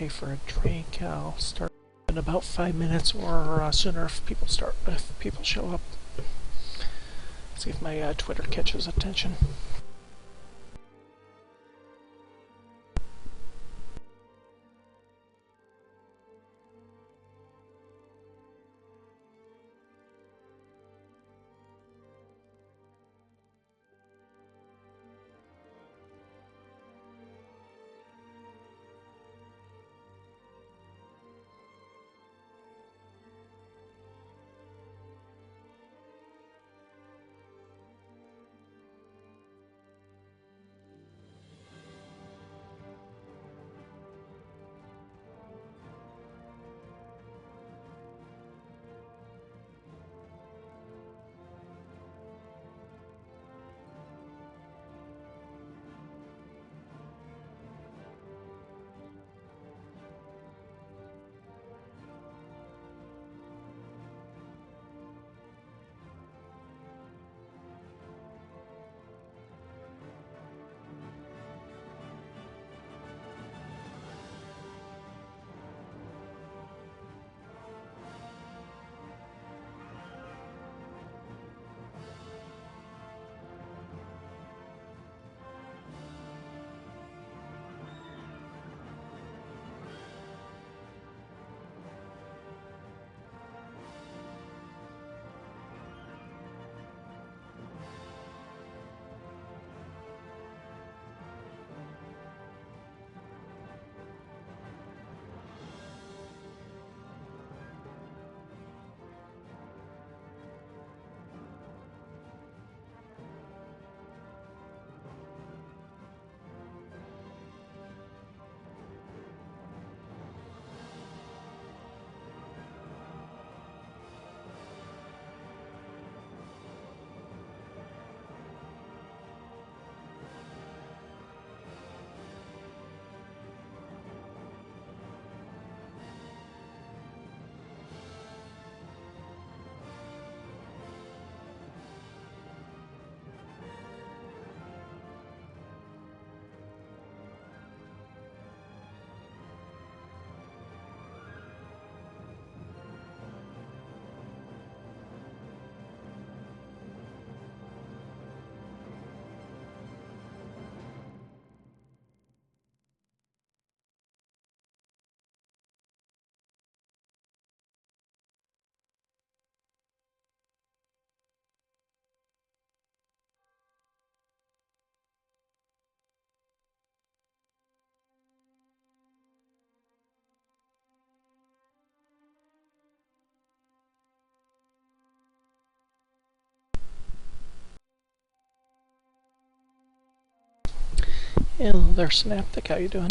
okay for a drink. I'll start in about 5 minutes or sooner if people show up. See if my Twitter catches attention. Hello there, Synaptic. How you doing?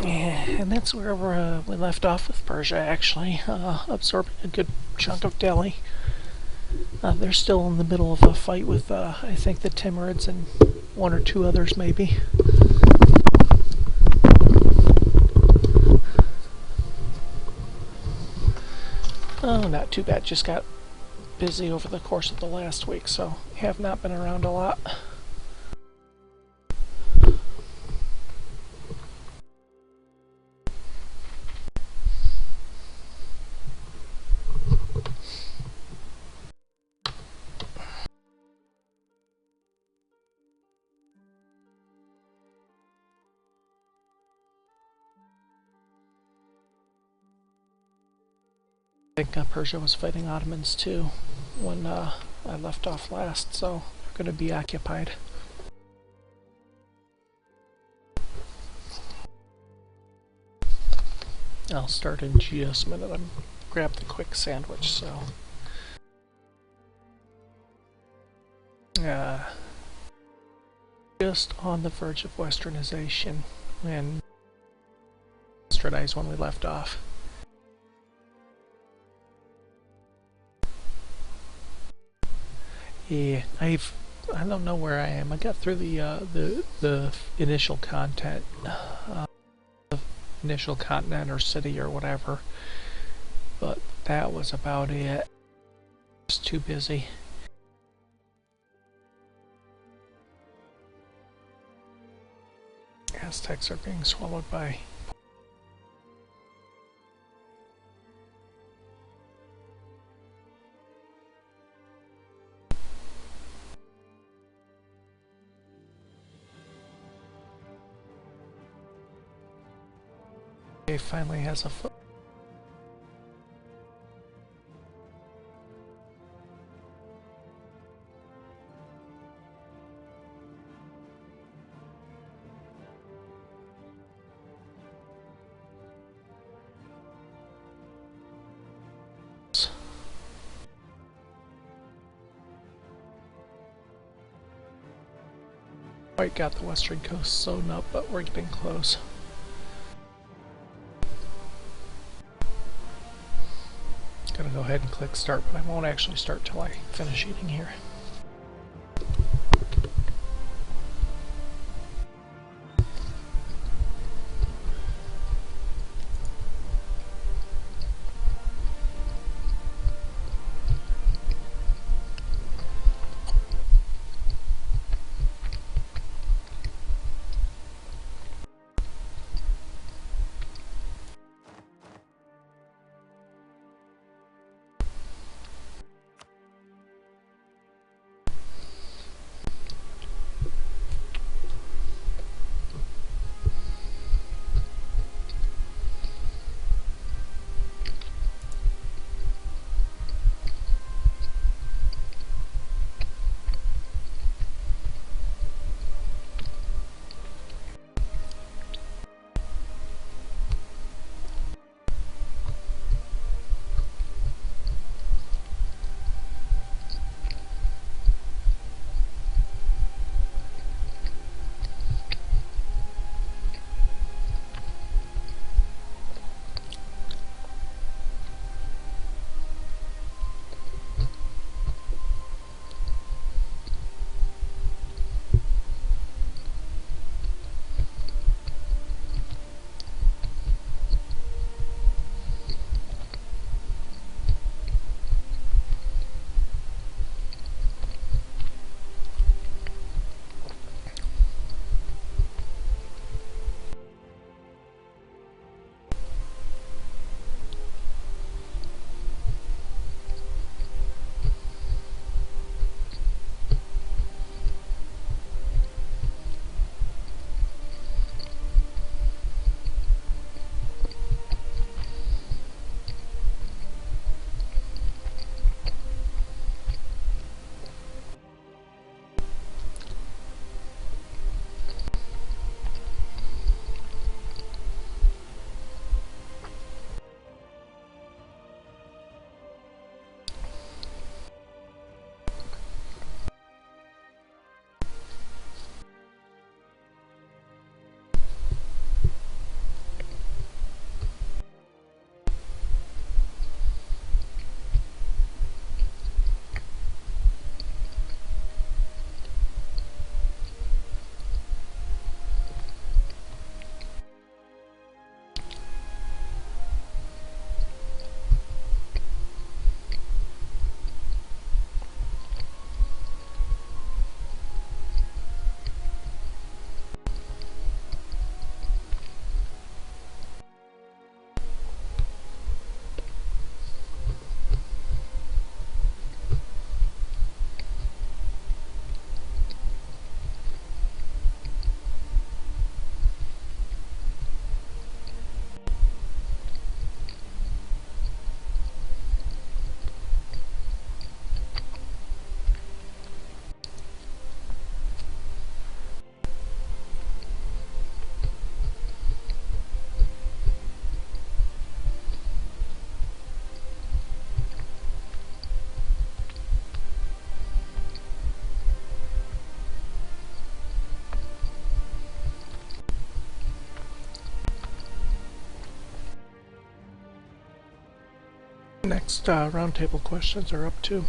Yeah, and that's where we left off with Persia, actually, absorbing a good chunk of Delhi. They're still in the middle of a fight with, I think, the Timurids and one or two others, maybe. Oh, not too bad. Just got busy over the course of the last week, so have not been around a lot. I think Persia was fighting Ottomans too when I left off last, so they're going to be occupied. I'll start in just a minute. I'm grab the quick sandwich, so. Just on the verge of Westernization and Westernized when we left off. Yeah, I don't know where I am. I got through the initial content, initial continent or city or whatever, but that was about it. Just too busy. Aztecs are being swallowed by. He finally has a foot. Quite got the western coast sewn up, but we're getting close. Gonna go ahead and click start, but I won't actually start till I finish eating here. Next roundtable questions are up to.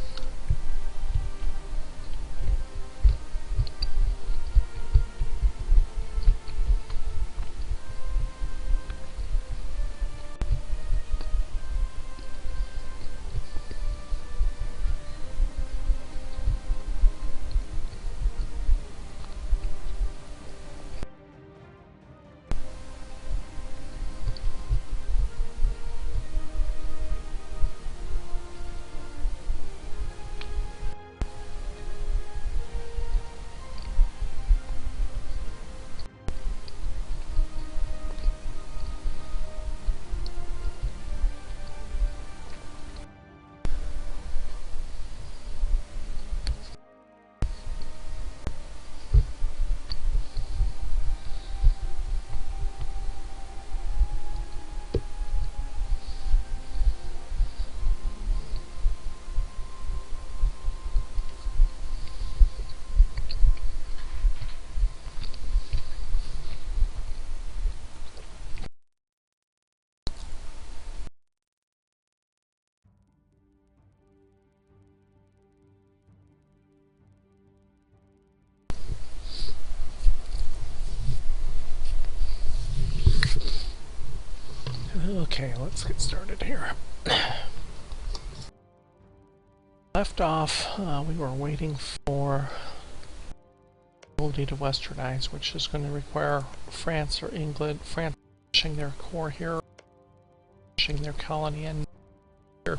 Okay, let's get started here. Left off, we were waiting for ability to westernize, which is going to require France or England, France pushing their core here, pushing their colony in here.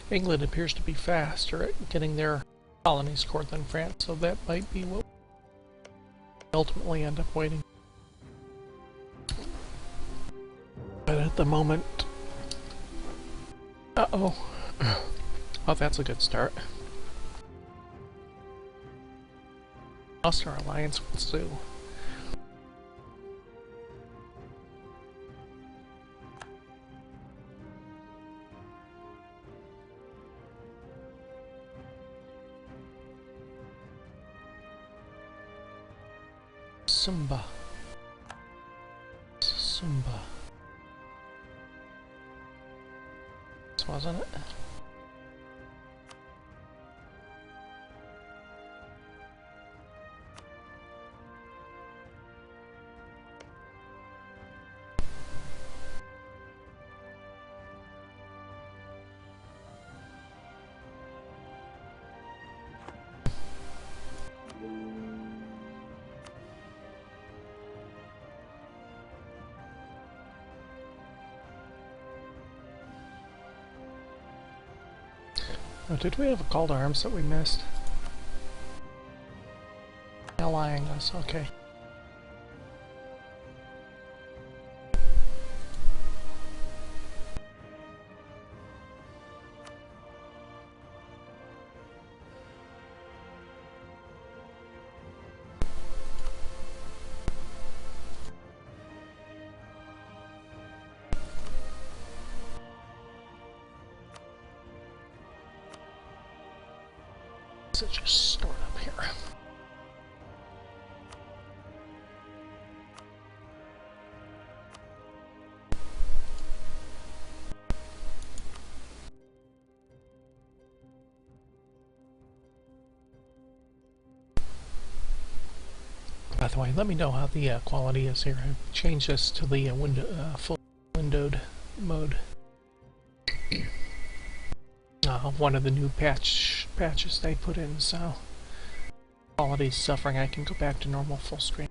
England appears to be faster at getting their colonies scored than France, so that might be what we ultimately end up waiting. But at the moment... Uh-oh. Oh, that's a good start. Lost our alliance with Sue. Sumba. Sumba. This wasn't it? Oh, did we have a call to arms that we missed? Allying us, okay. So just stored up here. By the way, let me know how the quality is here. I've changed this to the full windowed mode. One of the new patches they put in, so quality's suffering. I can go back to normal full screen.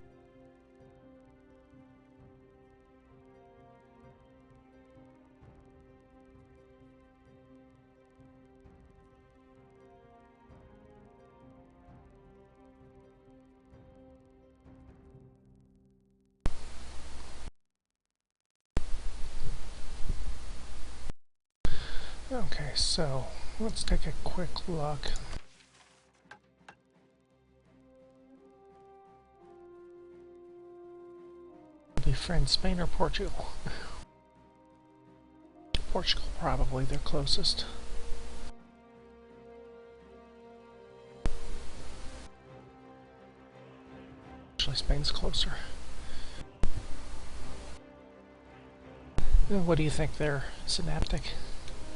Okay, so let's take a quick look. Be France, Spain, or Portugal? Portugal, probably their closest. Actually, Spain's closer. What do you think there, Synaptic?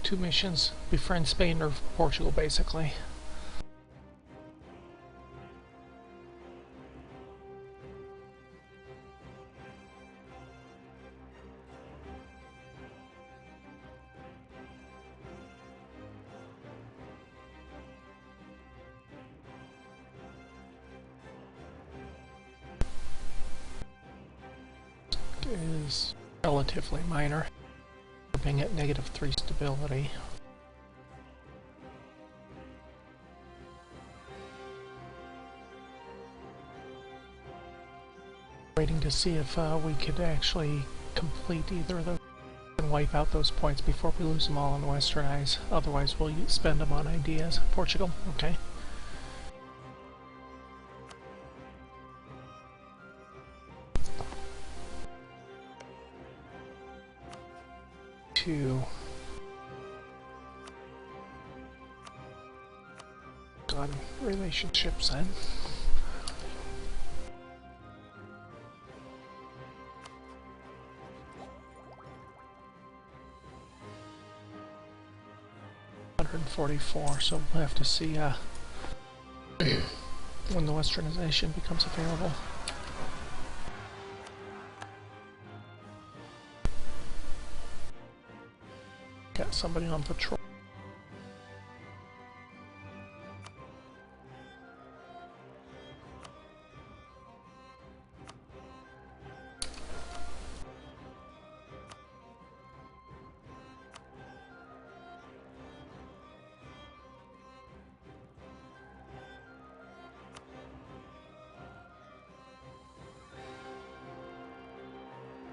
2 missions, befriend Spain or Portugal, basically. Is relatively minor, being at -3 stability. Waiting to see if we could actually complete either of those and wipe out those points before we lose them all and westernize. Otherwise, we'll spend them on ideas. Portugal, okay. On relationships then. $144, so we'll have to see when the Westernization becomes available. got somebody on patrol.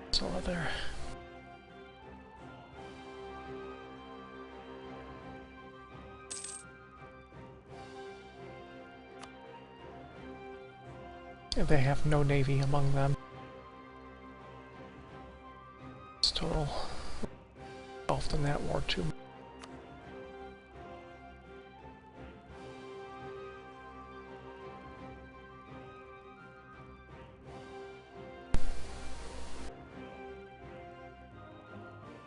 It's all there. They have no navy among them. It's total involved in that war too.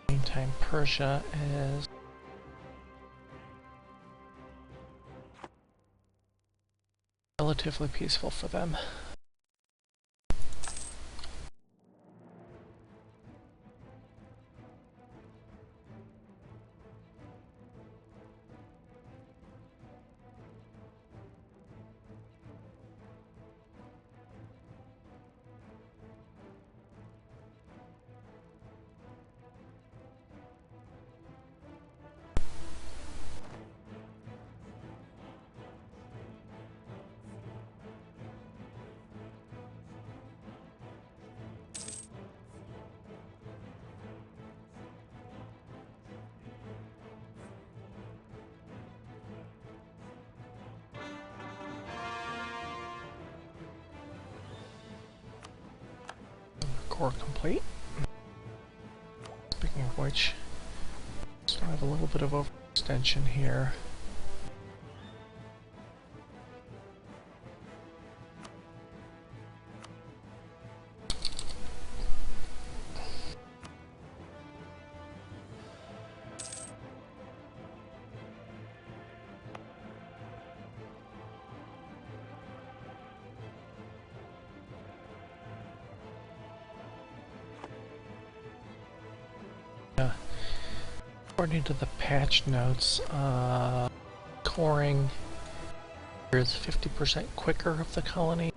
Meantime, Persia is relatively peaceful for them. Core complete. Speaking of which, still have a little bit of overextension here. According to the patch notes, coring is 50% quicker of the colony,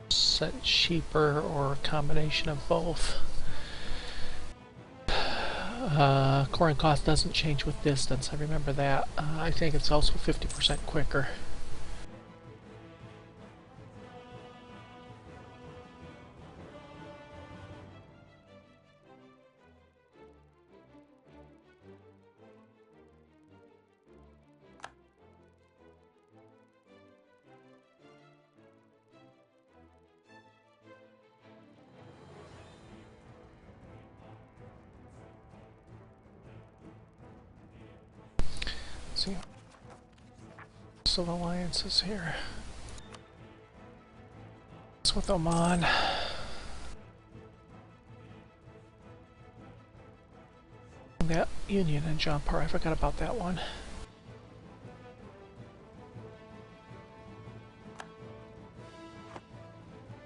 set cheaper, or a combination of both. Coring cost doesn't change with distance, I remember that. I think it's also 50% quicker. See, some alliances here. It's with Oman. That Union in Jampur, I forgot about that one.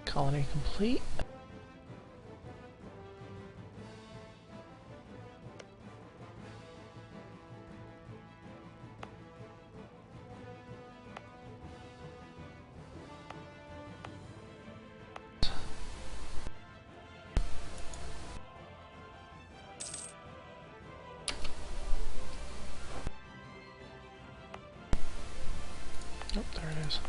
Colony complete. Oh, there it is.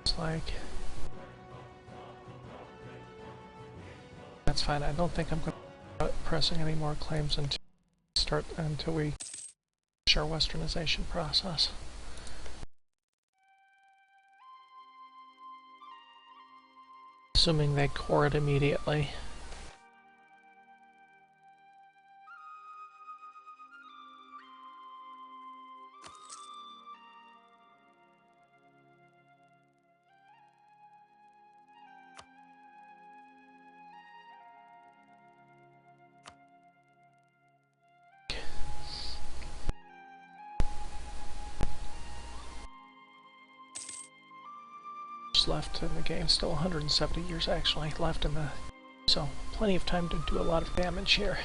It's like... That's fine. I don't think I'm going to start pressing any more claims until we finish our Westernization process. Assuming they core it immediately. years left in the game. Still 170 years actually left in the... So, plenty of time to do a lot of damage here.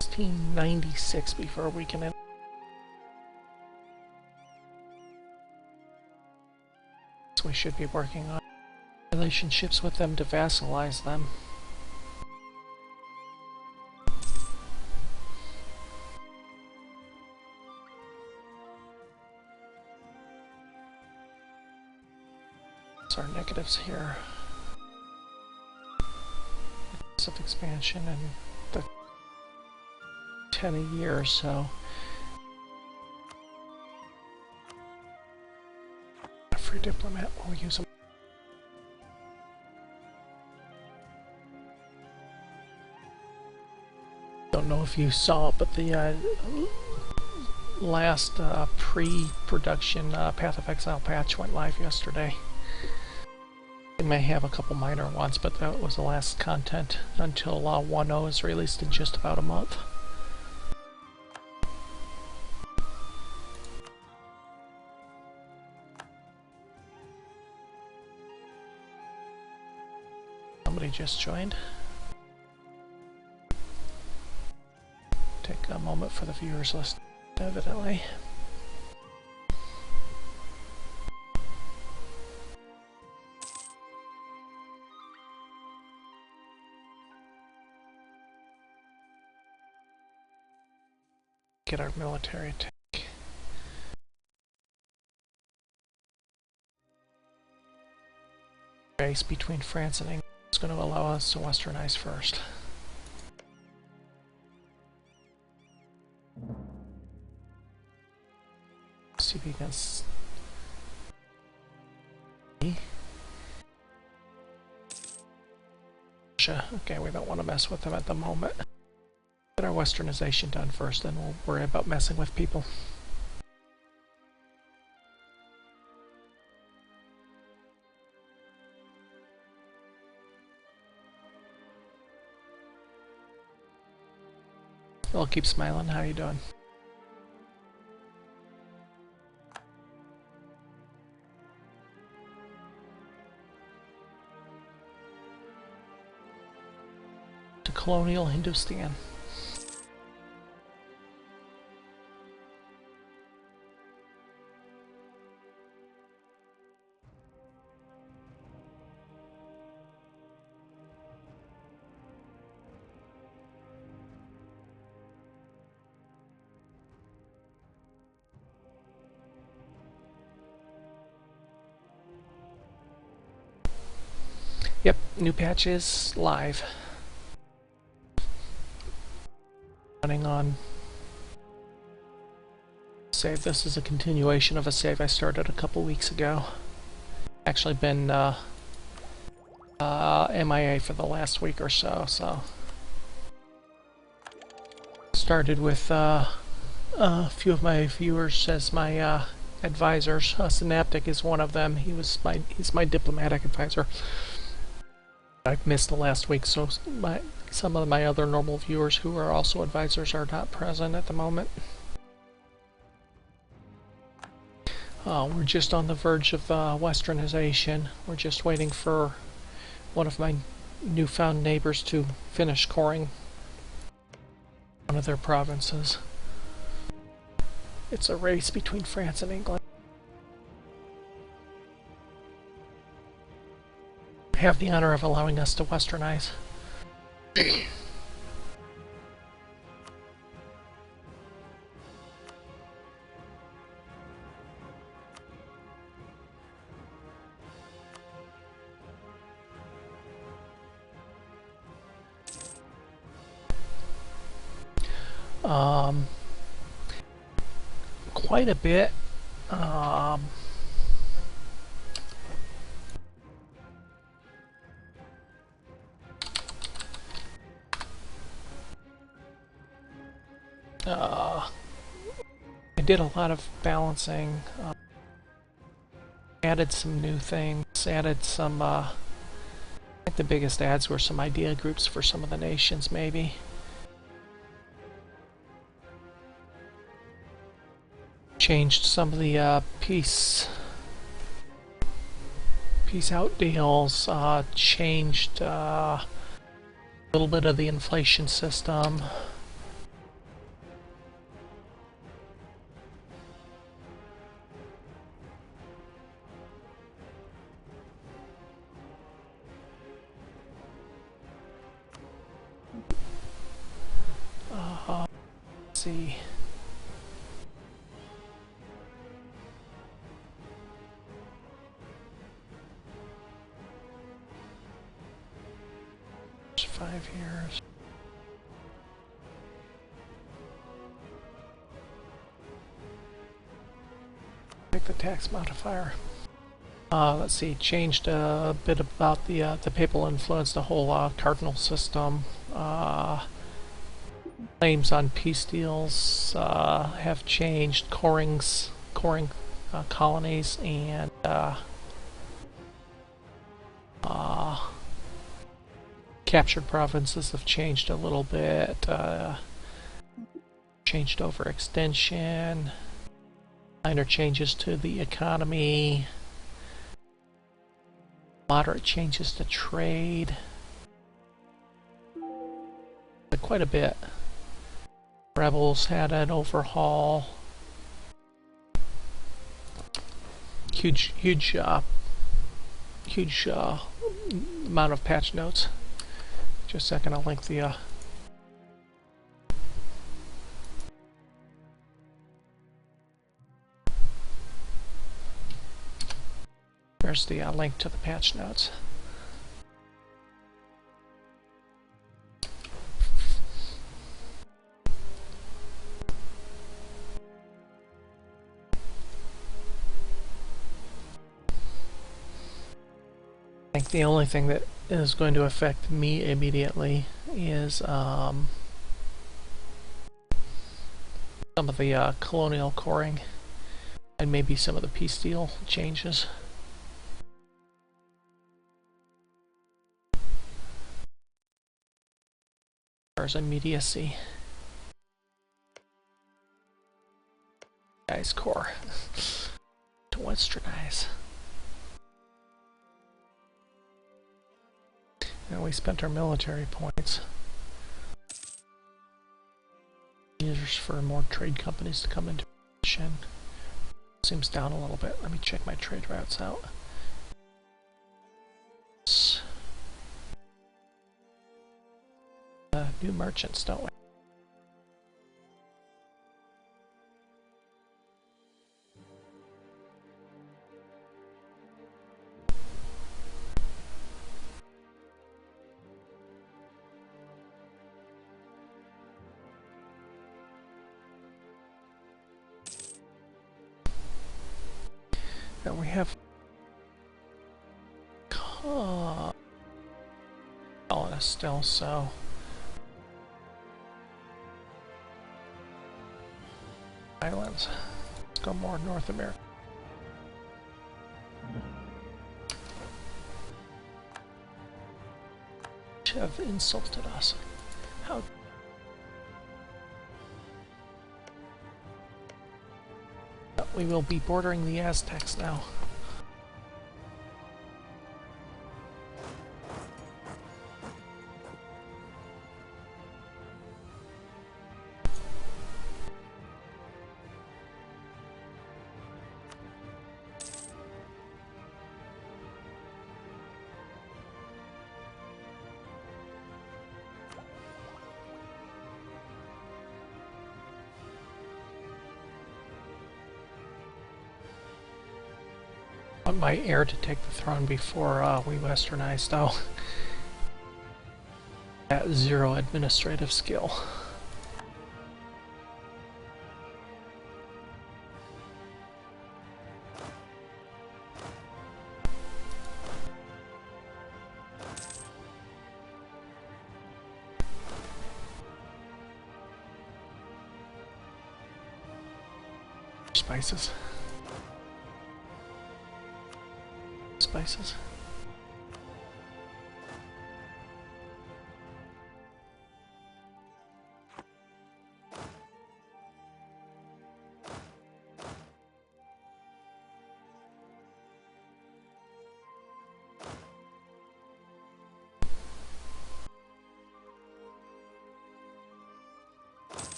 $16.96 before we can end. So we should be working on relationships with them to vassalize them. Our negatives here. Of expansion and the 10 a year, so a free diplomat, we'll use them. Don't know if you saw it, but the last pre-production Path of Exile patch went live yesterday. It may have a couple minor ones, but that was the last content until 1.0 is released in just about a month. Somebody just joined. Take a moment for the viewers list, evidently. Get our military attack. Race between France and England is going to allow us to westernize first. See if we can... Okay, we don't want to mess with them at the moment. Get our westernization done first, then we'll worry about messing with people. I'll keep smiling. How you doing? To colonial Hindustan. Yep, new patch is live. Running on save. This is a continuation of a save I started a couple weeks ago. Actually been MIA for the last week or so, started with a few of my viewers as my advisors. Synaptic is one of them. He's my diplomatic advisor. I've missed the last week, so some of my other normal viewers who are also advisors are not present at the moment. We're just on the verge of westernization. We're just waiting for one of my newfound neighbors to finish coring one of their provinces. It's a race between France and England. Have the honor of allowing us to westernize. Quite a bit. I did a lot of balancing, added some new things, added some I think the biggest adds were some idea groups for some of the nations, maybe. Changed some of the peace out deals, changed a little bit of the inflation system. Let's see. It's 5 years. Take the tax modifier. Let's see, changed a bit about the papal influence, the whole cardinal system. Claims on peace deals have changed. Coring colonies and captured provinces have changed a little bit. Changed overextension. Minor changes to the economy. Moderate changes to trade. Quite a bit. Rebels had an overhaul. Huge amount of patch notes. Just a second, I'll link the there's the link to the patch notes. I think the only thing that is going to affect me immediately is some of the colonial coring and maybe some of the peace deal changes. There's immediacy. Guys, core to Westernize. And we spent our military points. Years for more trade companies to come into action. Seems down a little bit. Let me check my trade routes out. New merchants, don't we? And we have colonists still, so islands. Let's go more North America. Have insulted us. How? We will be bordering the Aztecs now. I want my heir to take the throne before we westernize, though. At 0 administrative skill. Spices. Spices.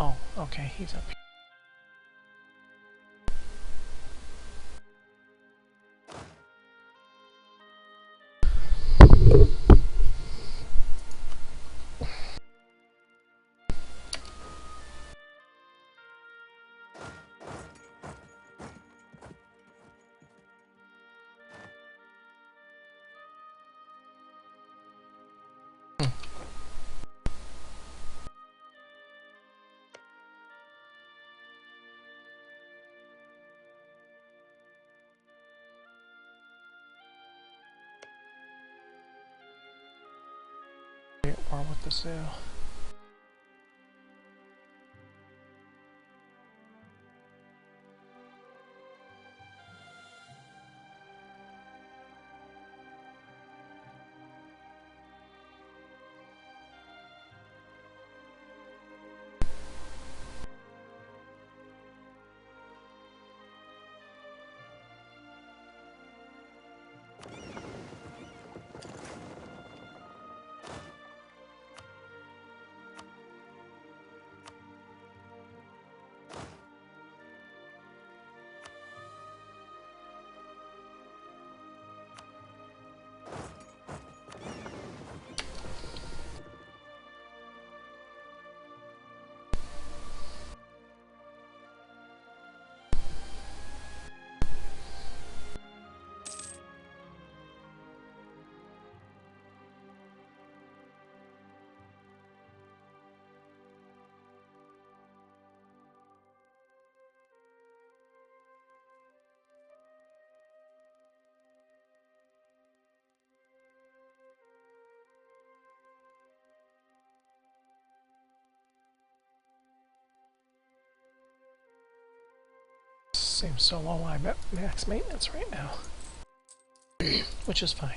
Oh, okay, he's up here. Or with the zoo. Seems so low I'm at max maintenance right now. Which is fine.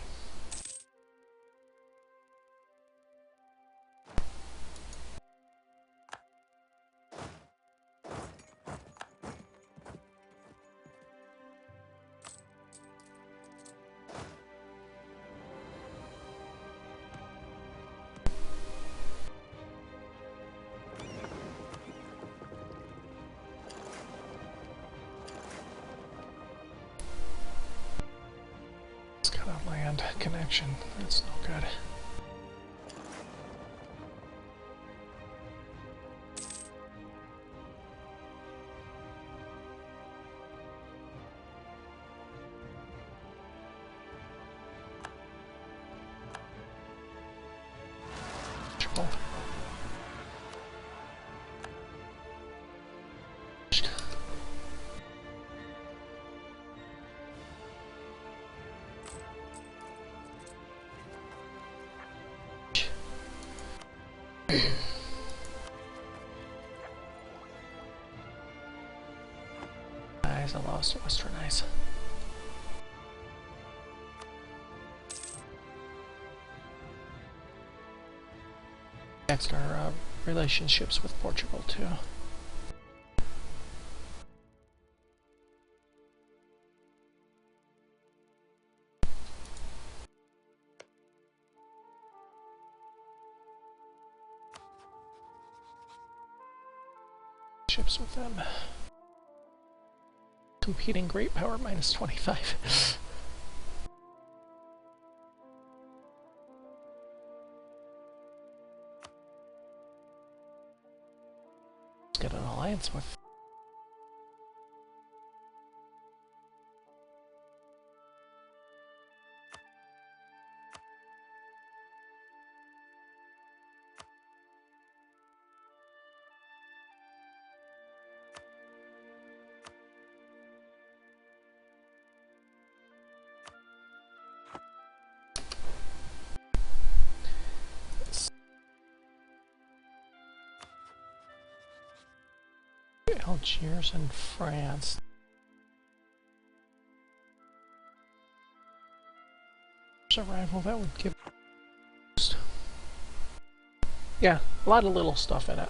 Connection. That's no good. Triple. I lost to Westernize. Next are relationships with Portugal too. Ships with them. Competing great power minus 25. Let's get an alliance with. Algiers and France. There's a rival that would give. Yeah, a lot of little stuff in it.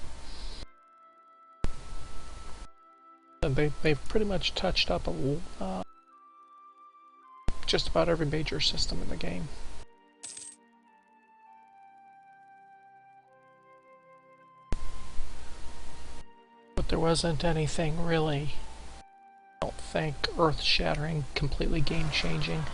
And they've pretty much touched up just about every major system in the game. There wasn't anything really, I don't think, earth-shattering, completely game-changing.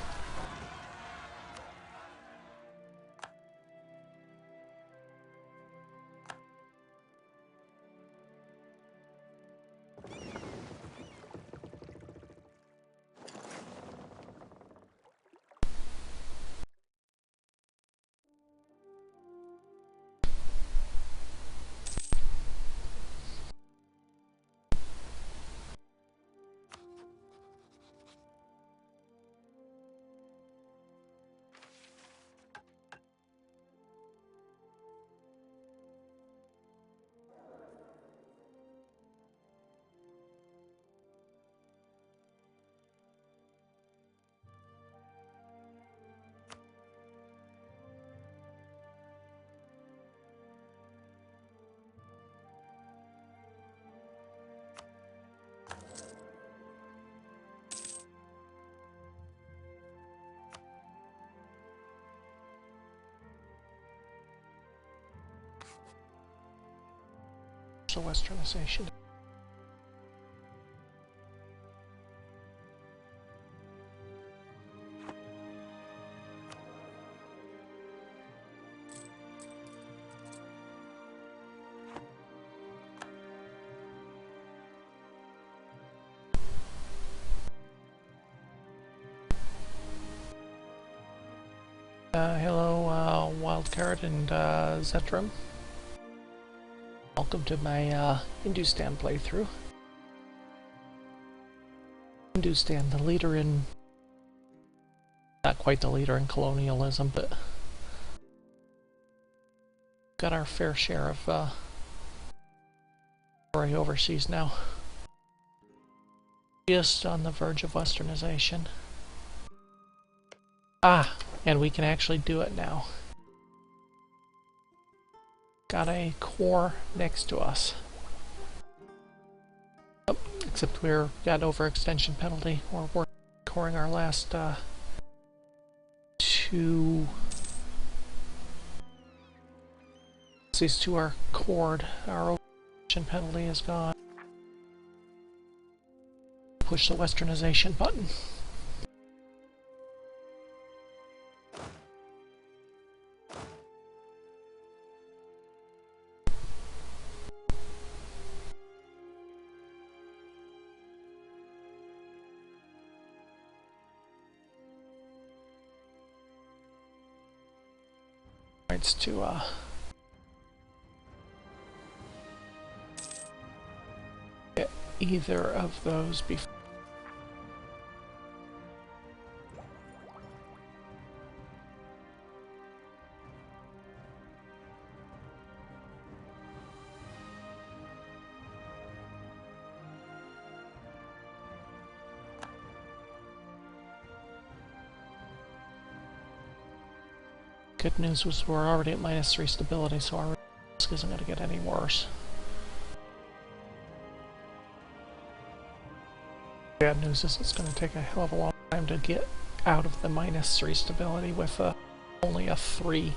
So Westernization. Hello, Wildcard and Zetrum. Welcome to my Hindustan playthrough. Hindustan, the leader in... not quite the leader in colonialism, but... got our fair share of territory overseas now. Just on the verge of Westernization. Ah, and we can actually do it now. Got a core next to us. Oh, except we're got overextension penalty. We're coring our last two. These two are cored. Our overextension penalty is gone. Push the Westernization button. To get either of those before. Good news was we're already at -3 stability, so our risk isn't going to get any worse. Bad news is it's going to take a hell of a long time to get out of the -3 stability with only a 3.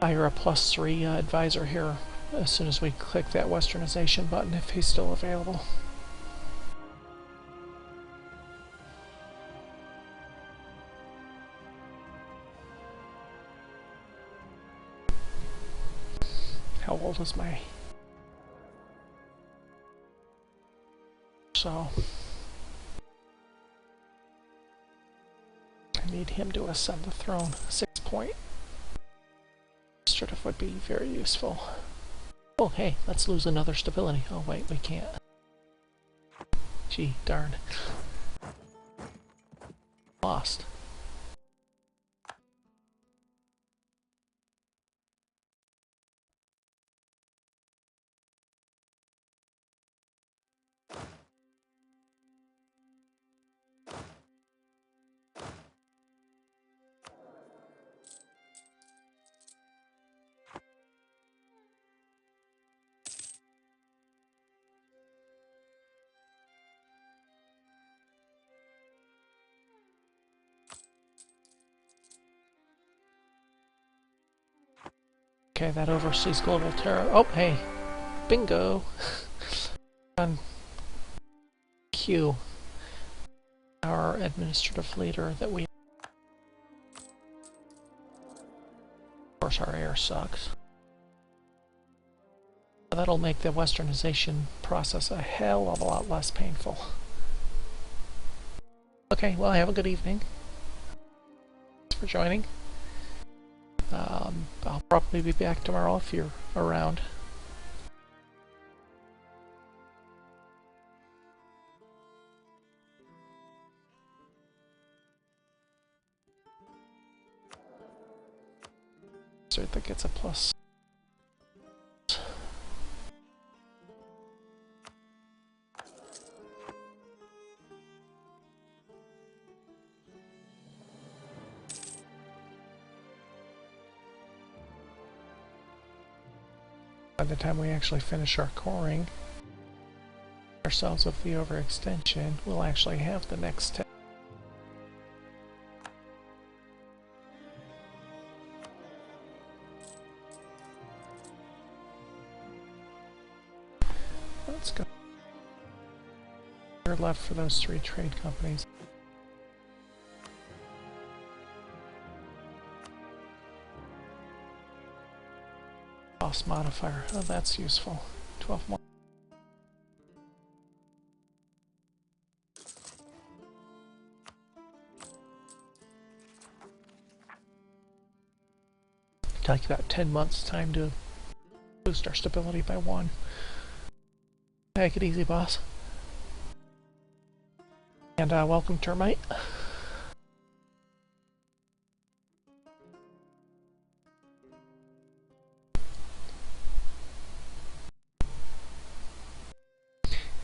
Or a +3 advisor here as soon as we click that Westernization button if he's still available. How old is my... So... I need him to ascend the throne. 6-point. Administrative would be very useful. Oh, hey, let's lose another stability. Oh, wait, we can't. Gee, darn. Lost. Okay, that overseas global terror. Oh, hey. Bingo! On Q, our administrative leader that we... Of course our air sucks. That'll make the westernization process a hell of a lot less painful. Okay, well, have a good evening. Thanks for joining. I'll probably be back tomorrow if you're around. So I think it's a plus. By the time we actually finish our coring ourselves with the overextension, we'll actually have the next step. Let's go. We're left for those 3 trade companies. Cost modifier. Oh, that's useful. 12 more. Take about 10 months time to boost our stability by 1. Take it easy, boss. And welcome, Termite.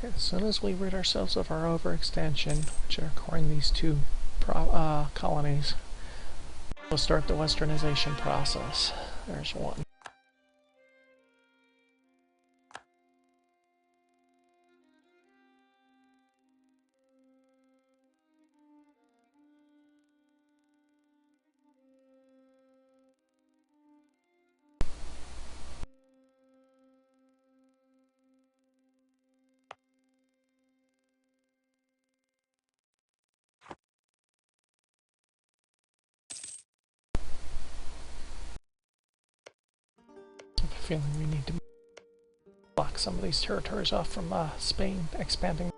As soon as we rid ourselves of our overextension, which are coring these 2 colonies, we'll start the westernization process. There's 1. I have a feeling we need to block some of these territories off from Spain expanding.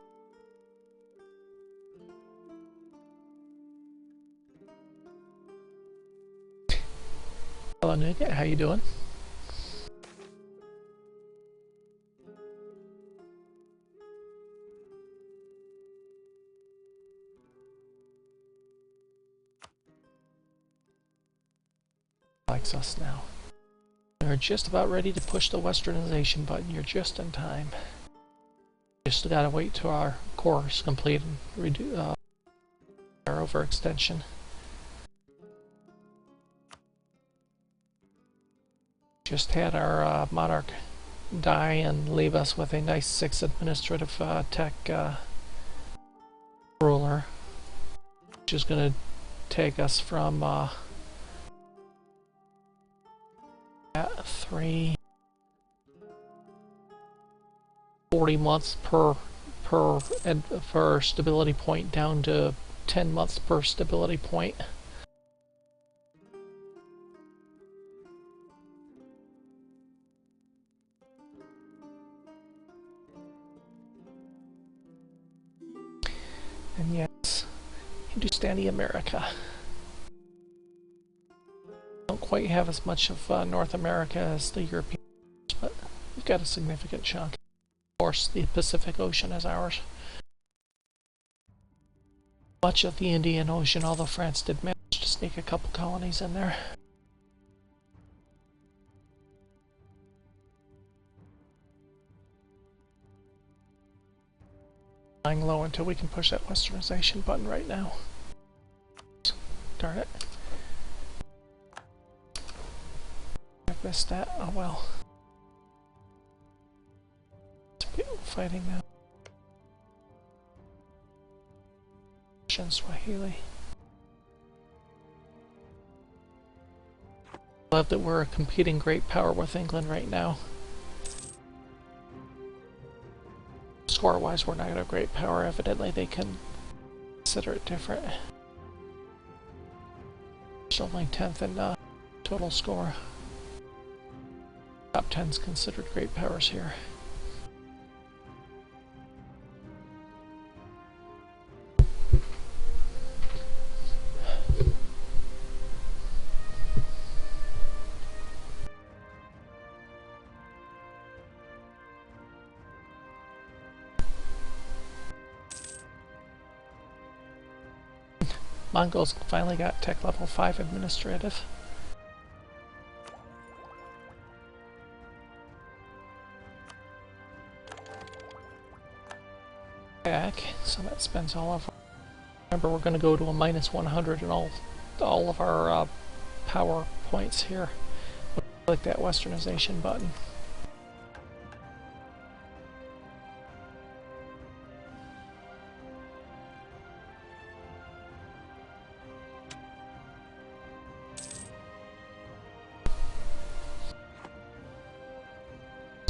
Hello, Nick. How you doing? Likes us now. We're just about ready to push the westernization button. You're just in time. Just gotta wait till our core is complete and redo our overextension. Just had our monarch die and leave us with a nice 6 administrative tech ruler, which is going to take us from 40 months per stability point down to 10 months per stability point. And yes, Hindustani America. Don't quite have as much of North America as the Europeans, but we've got a significant chunk. Of course, the Pacific Ocean is ours. Much of the Indian Ocean, although France did manage to sneak a couple colonies in there. Lying low until we can push that westernization button right now. Darn it. I missed that. Oh well. People fighting now. Swahili. Love that we're a competing great power with England right now. score-wise, we're not at a great power. Evidently, they can consider it different. It's only 10th in total score. Top 10's considered great powers here. Mongols finally got tech level 5 administrative. Back, so that spends all of our... Remember, we're going to go to a minus 100 in all of our power points here. Click that Westernization button.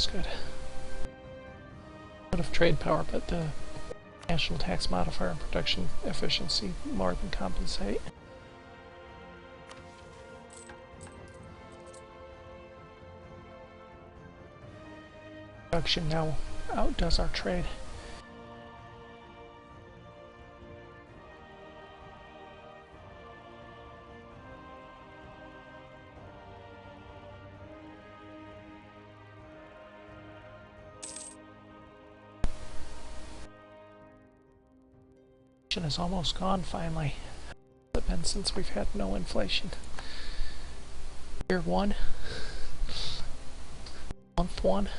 Good. Out of trade power, but the national tax modifier and production efficiency more than compensate. Production now outdoes our trade. Is almost gone finally. It's been since we've had no inflation. Year 1, month 1.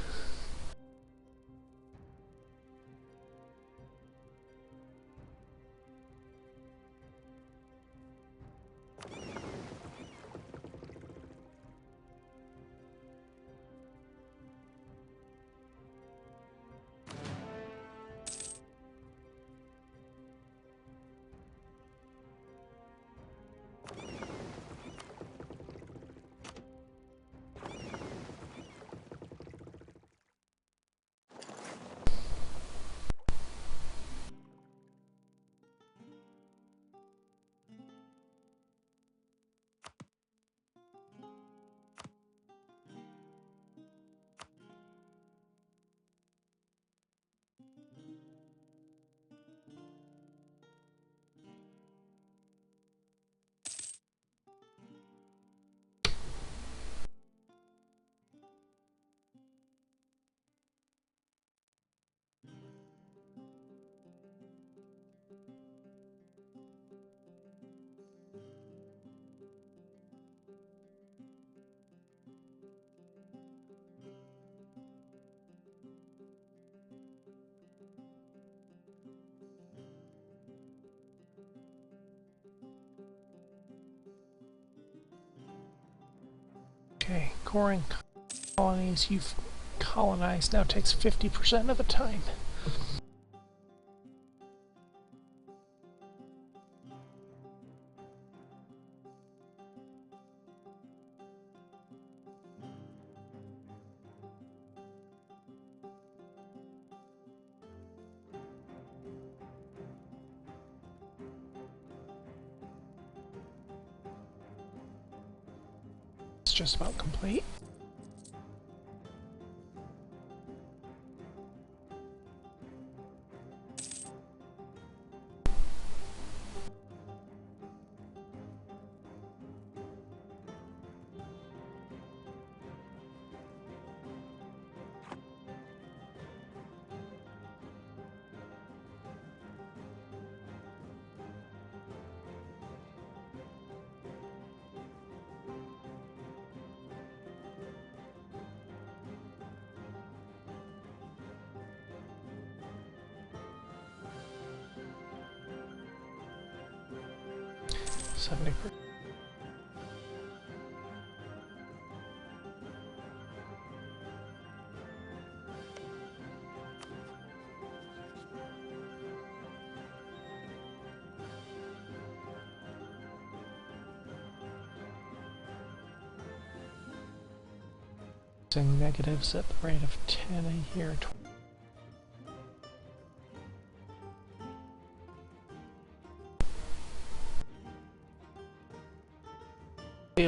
Okay, coring colonies you've colonized now takes 50% of the time. It's just about complete. Negatives at the rate of 10 a year.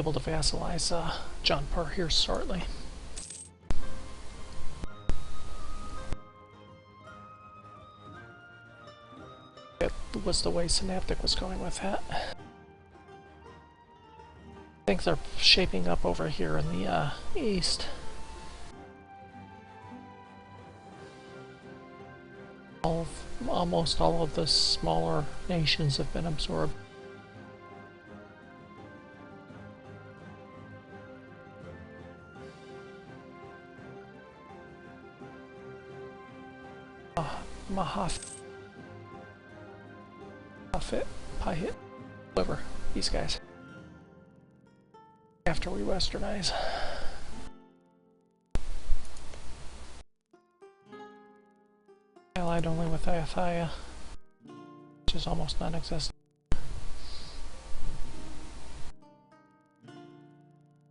able to vassalize Jaunpur here shortly. That was the way Synaptic was going with that. Things are shaping up over here in the east. Almost all of the smaller nations have been absorbed. Mahafit, Pahit, whatever, these guys. After we westernize. Allied only with Ayutthaya, which is almost non-existent.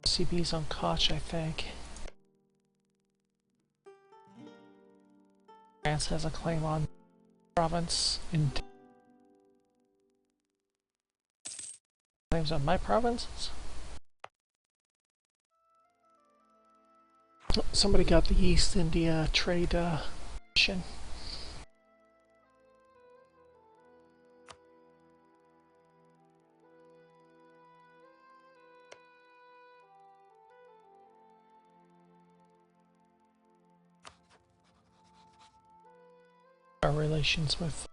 CB's on Koch, I think. France has a claim on province in claims on my provinces. Somebody got the East India trade mission. Our relations with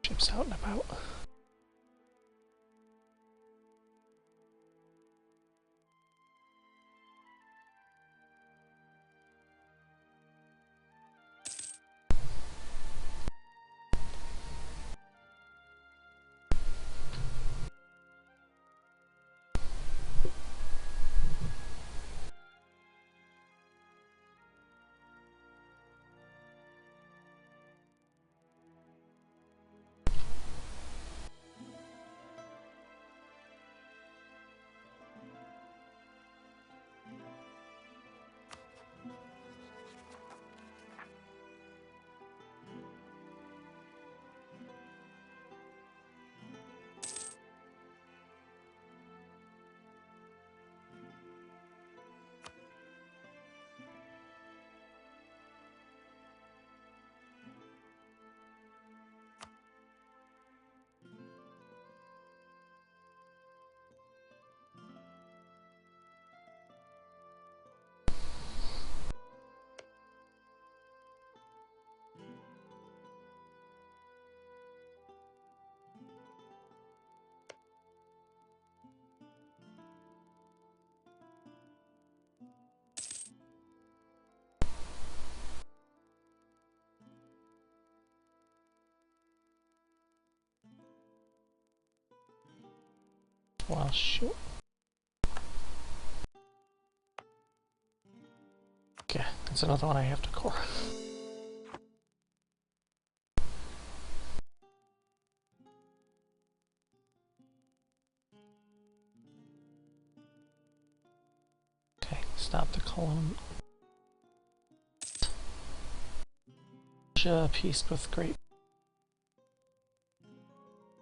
ships out and about. Well, shoot. Okay, that's another one I have to core. Okay, stop the column. Persia peaced with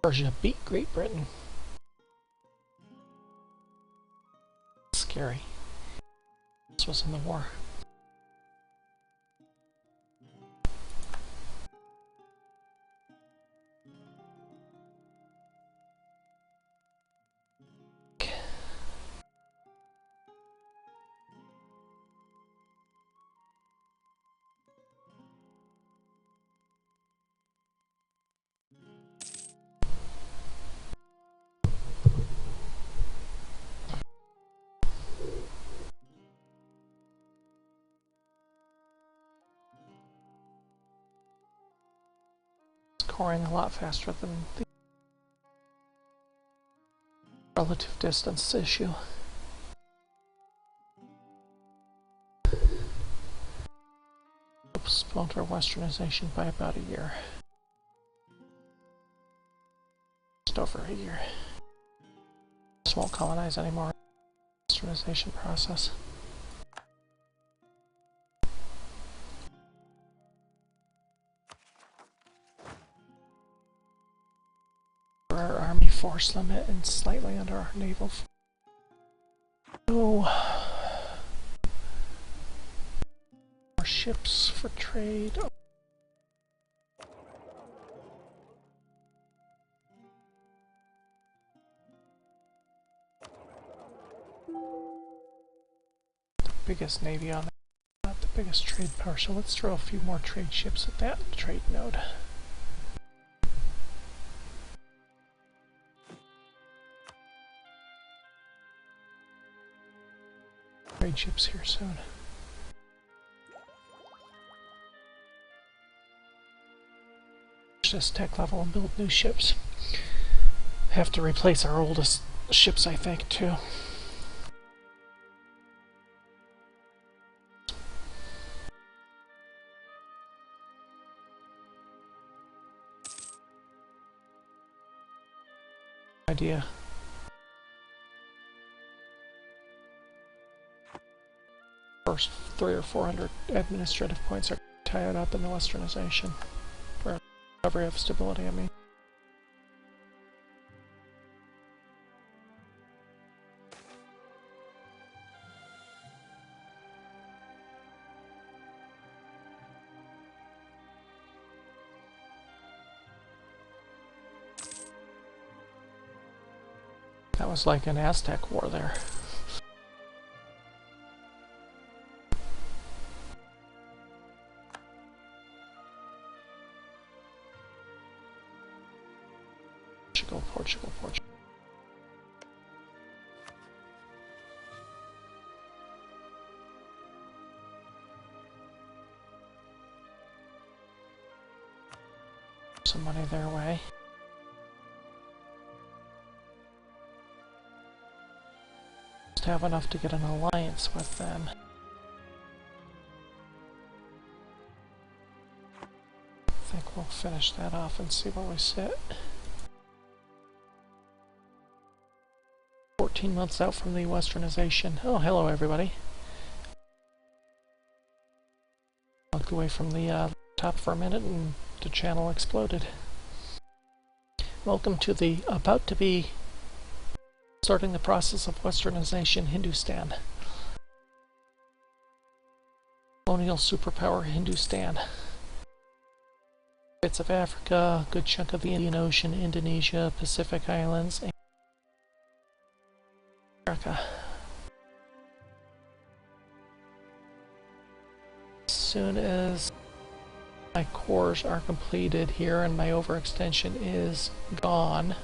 Persia beat Great Britain. Scary. This was in the war. Coring a lot faster than the relative distance issue. postponed our westernization by about a year. Just over a year. Just won't colonize anymore. Westernization process. Our army force limit and slightly under our naval force. Oh. More ships for trade. The biggest navy on that, not the biggest trade power, so let's throw a few more trade ships at that trade node. Trade ships here soon. This tech level and build new ships. Have to replace our oldest ships, I think, too. Idea. First 300 or 400 administrative points are tied up in the westernization. For recovery of stability, I mean. That was like an Aztec war there. Portugal. Some money their way. Just have enough to get an alliance with them. I think we'll finish that off and see where we sit. 14 months out from the westernization. Oh, hello everybody. I'll go away from the top for a minute and the channel exploded. Welcome to the about to be starting the process of westernization Hindustan. Colonial superpower Hindustan. Bits of Africa, a good chunk of the Indian Ocean, Indonesia, Pacific Islands, and America. As soon as my cores are completed here and my overextension is gone,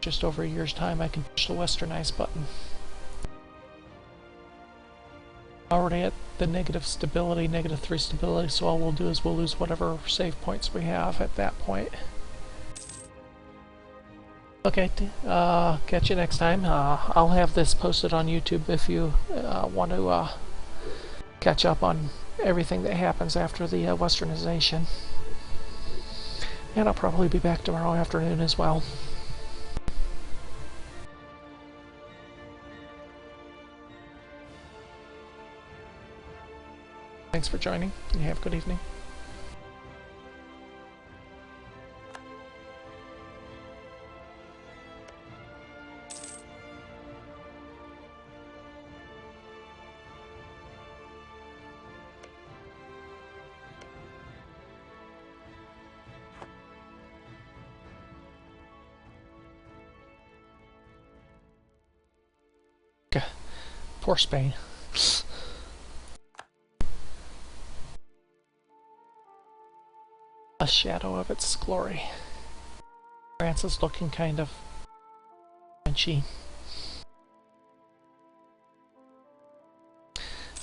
just over a year's time, I can push the westernize button. Already at the negative stability, -3 stability, so all we'll do is we'll lose whatever save points we have at that point. Okay, catch you next time. I'll have this posted on YouTube if you want to catch up on everything that happens after the westernization. And I'll probably be back tomorrow afternoon as well. Thanks for joining, and have a good evening. Poor Spain. A shadow of its glory. France is looking kind of Frenchy.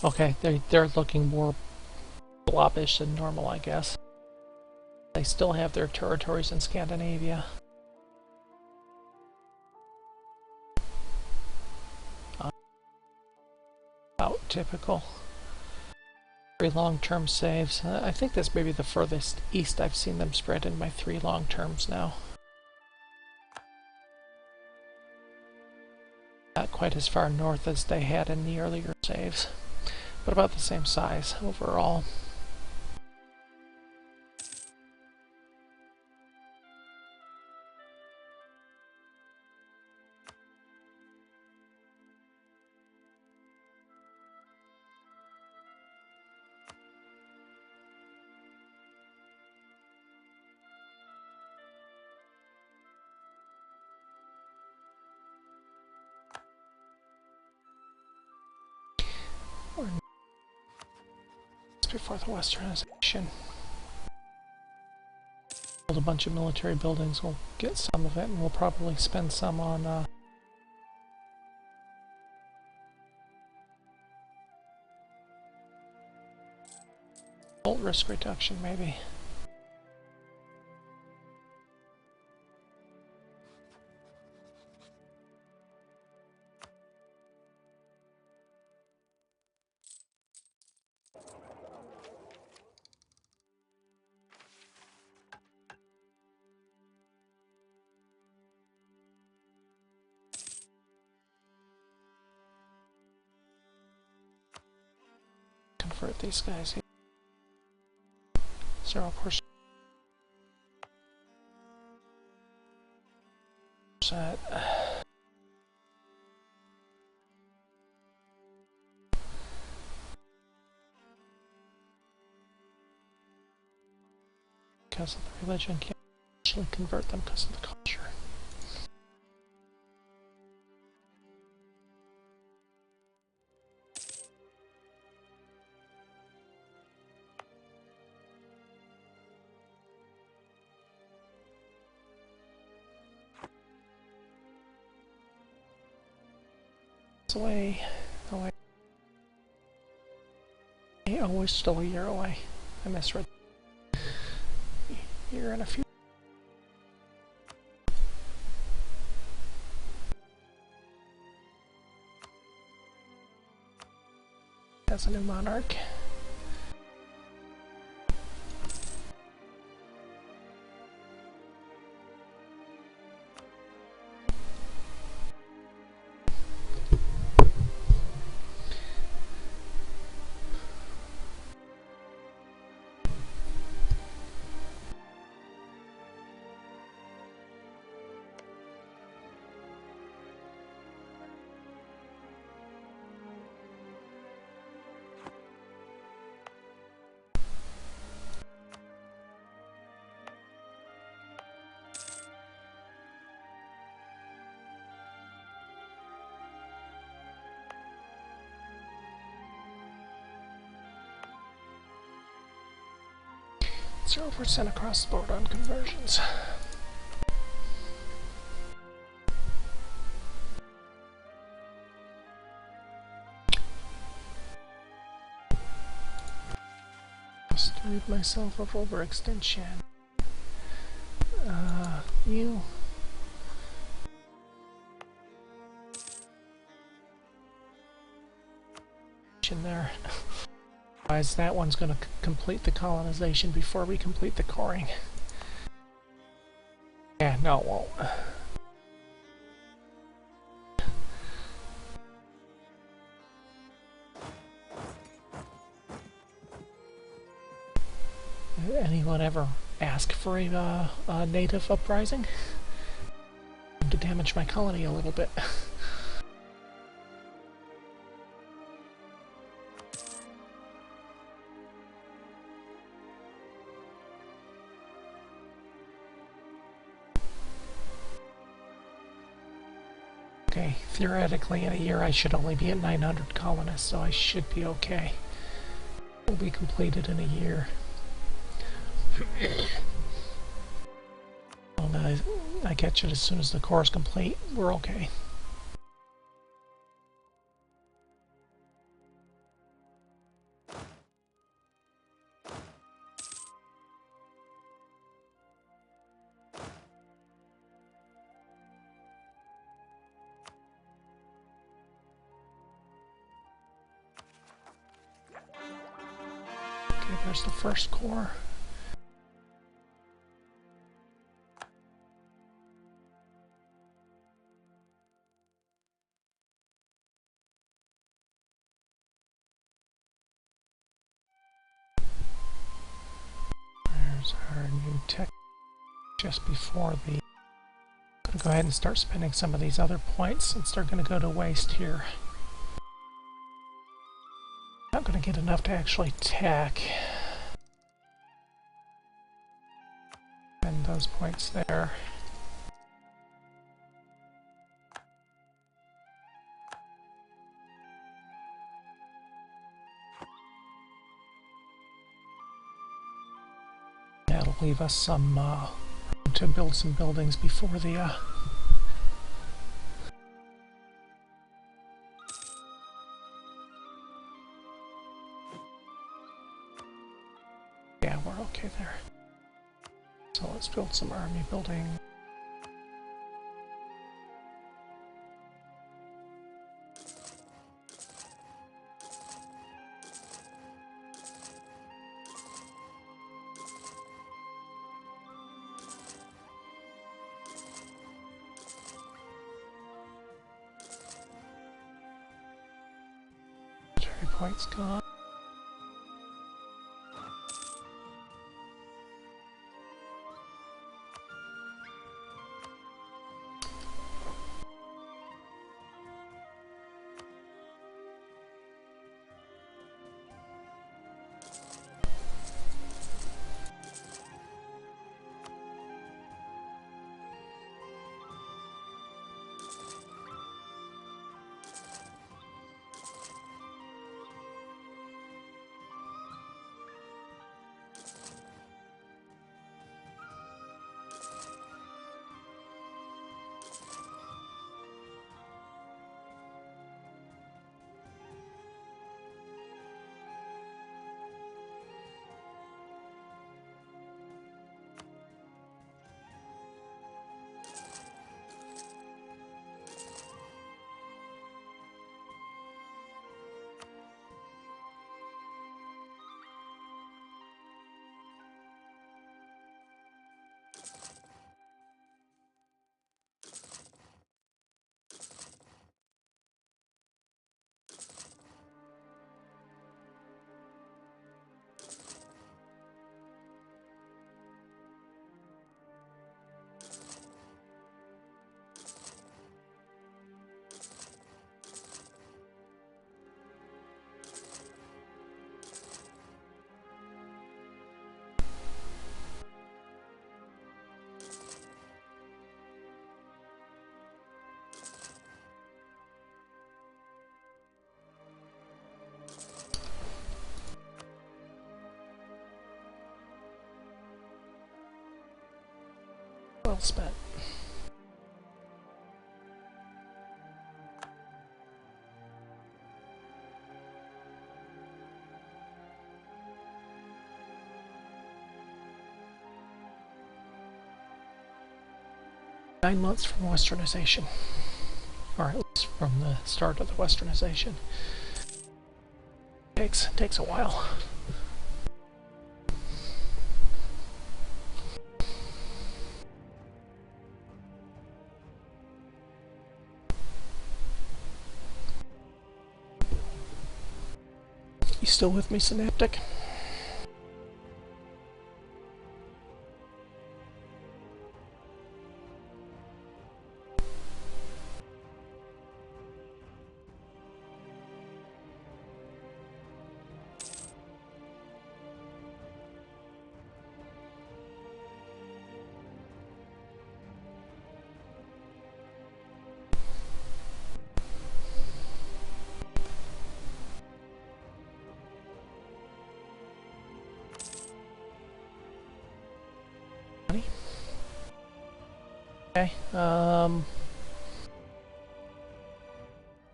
Okay, they're looking more blobbish than normal, I guess. They still have their territories in Scandinavia. About typical. 3 long-term saves. I think this may be the furthest east I've seen them spread in my 3 long-terms now. Not quite as far north as they had in the earlier saves, but about the same size overall. Before the Westernization. Build a bunch of military buildings, we'll get some of it, and we'll probably spend some on bolt risk reduction, maybe. Convert these guys here. 0%. Because of the religion, can't actually convert them because of the culture. Away. Oh, we're still a year away. I misread. Year and a few. As a new monarch. It's 0% across the board on conversions. Just rid myself of overextension. You. In there. Otherwise, that one's going to complete the colonization before we complete the coring. Yeah, no, it won't. Anyone ever ask for a native uprising? To damage my colony a little bit. Okay, theoretically in a year I should only be at 900 colonists, so I should be okay. It will be completed in a year. And I catch it as soon as the core is complete. We're okay. There's the first corps. There's our new tech just before the... I'm going to go ahead and start spending some of these other points since they're going to go to waste here. Not going to get enough to actually tack. And those points there. That'll leave us some room to build some buildings before the yeah, we're okay there. So let's build some army building. Military points gone. Well spent. Nine months from Westernization, or at least from the start of the Westernization. Takes a while. You still with me, Synaptic?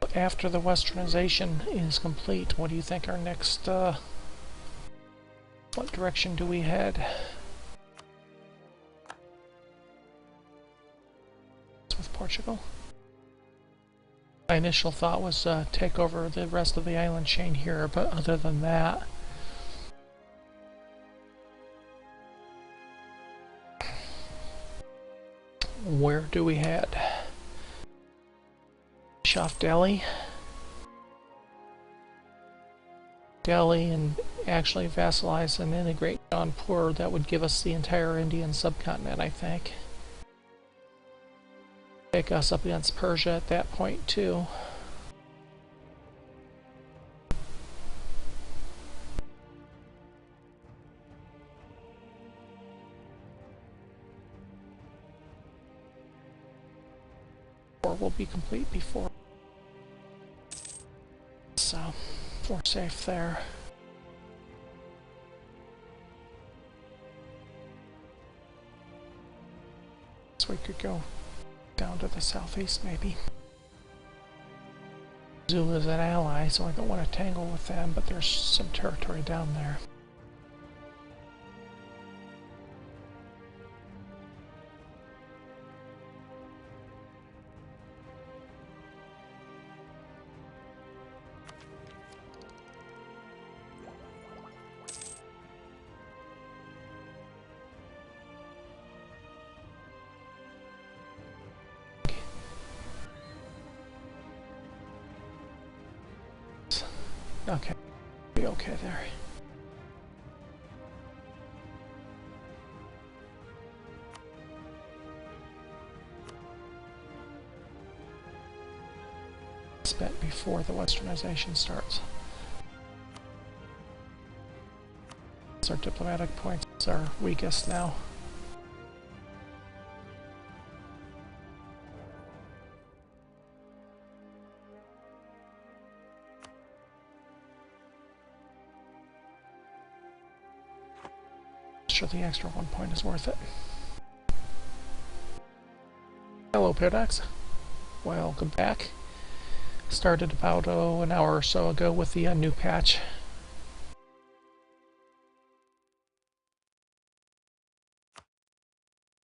Okay, after the Westernization is complete, what do you think our next, what direction do we head? With Portugal? My initial thought was take over the rest of the island chain here, but other than that, where do we head? Off Delhi. Delhi and actually vassalize and integrate Jaunpur. That would give us the entire Indian subcontinent, I think. Take us up against Persia at that point too. Or will be complete before. So we're safe there. So we could go down to the southeast maybe. Zulu is an ally, so I don't want to tangle with them, but there's some territory down there. Okay, be okay there. Spent before the Westernization starts. Our diplomatic points are weakest now. Sure, the extra 1 point is worth it. Hello, Paradox. Welcome back. Started about an hour or so ago with the new patch.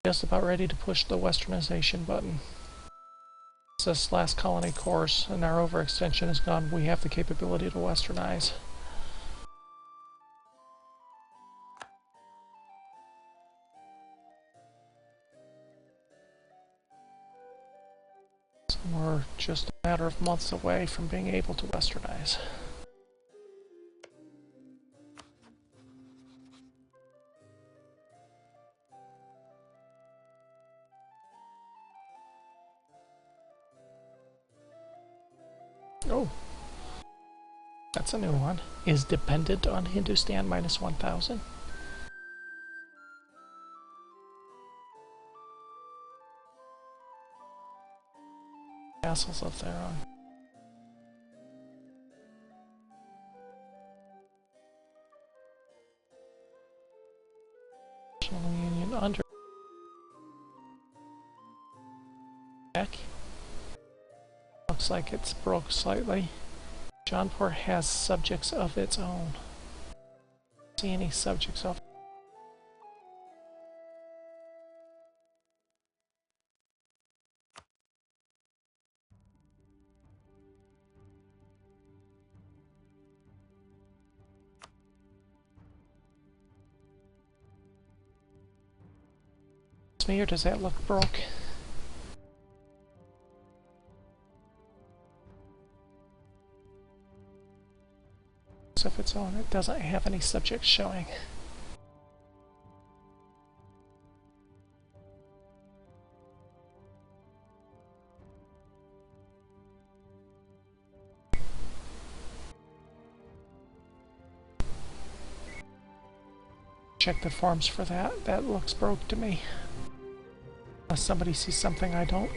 Just about ready to push the Westernization button. This last colony course and our overextension is gone. We have the capability to Westernize. So we're just a matter of months away from being able to Westernize. Oh, that's a new one. Is dependent on Hindustan minus 1,000. Castles of their own. National Union under. Heck. Looks like it's broke slightly. Jaunpur has subjects of its own. See any subjects of? Me, or does that look broke? So if it's on, it doesn't have any subjects showing. Check the forms for that. That looks broke to me. Unless somebody sees something I don't.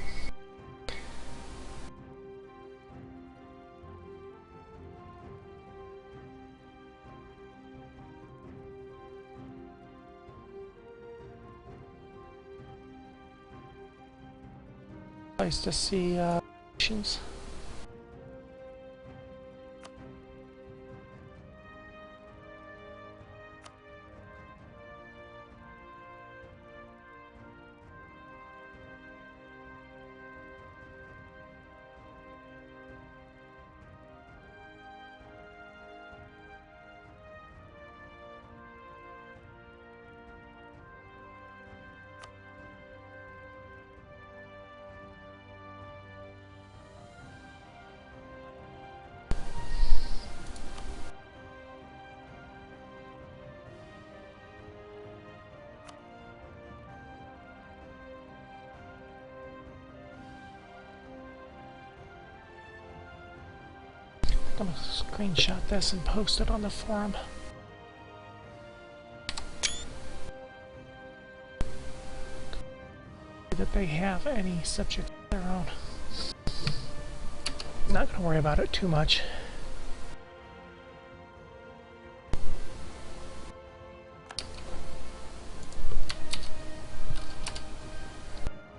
Nice to see options. I'm gonna screenshot this and post it on the forum. That they have any subject of their own. Not gonna worry about it too much.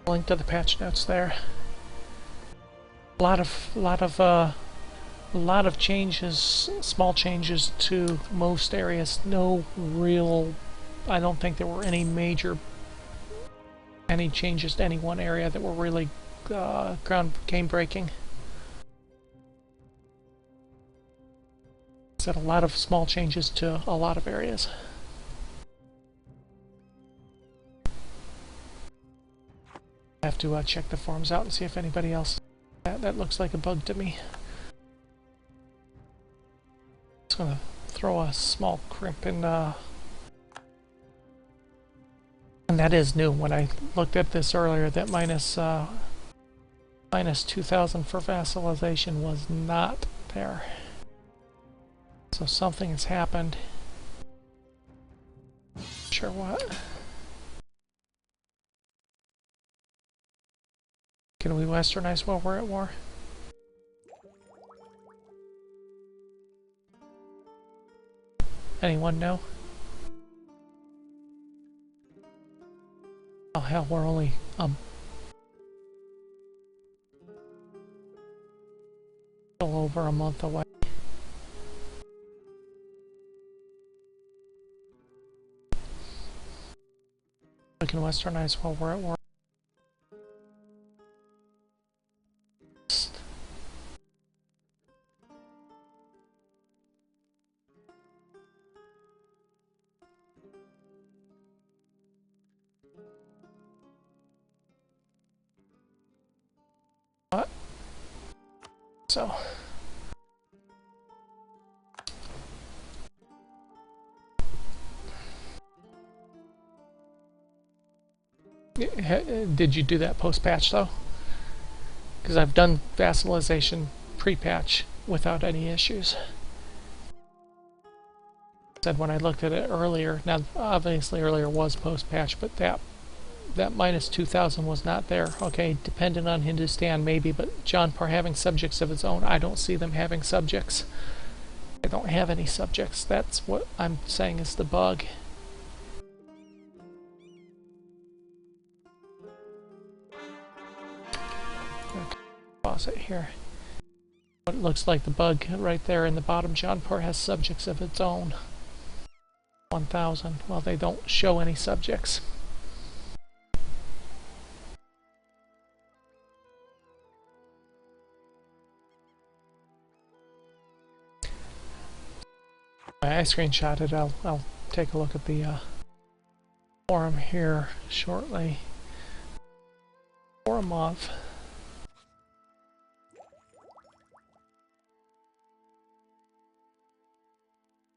Link to the patch notes there. A lot of changes, small changes to most areas. No real. I don't think there were any changes to any one area that were really game breaking. Said a lot of small changes to a lot of areas. I have to check the forums out and see if anybody else. That looks like a bug to me. Just gonna throw a small crimp in. And that is new. When I looked at this earlier, that minus 2,000 for vassalization was not there. So something has happened. Sure what? Can we westernize while we're at war? Anyone know? Oh hell, we're only a little over a month away. We can westernize while we're at war. What? So. Did you do that post-patch though? Because I've done vassalization pre-patch without any issues. Said when I looked at it earlier, now obviously earlier was post-patch, but that minus 2,000 was not there. Okay, dependent on Hindustan maybe, but Jaunpur having subjects of its own, I don't see them having subjects. They don't have any subjects. That's what I'm saying is the bug. Okay, pause it here. What it looks like the bug right there in the bottom, Jaunpur has subjects of its own. 1,000. Well, they don't show any subjects. I screenshotted. I'll take a look at the forum here shortly. For a month.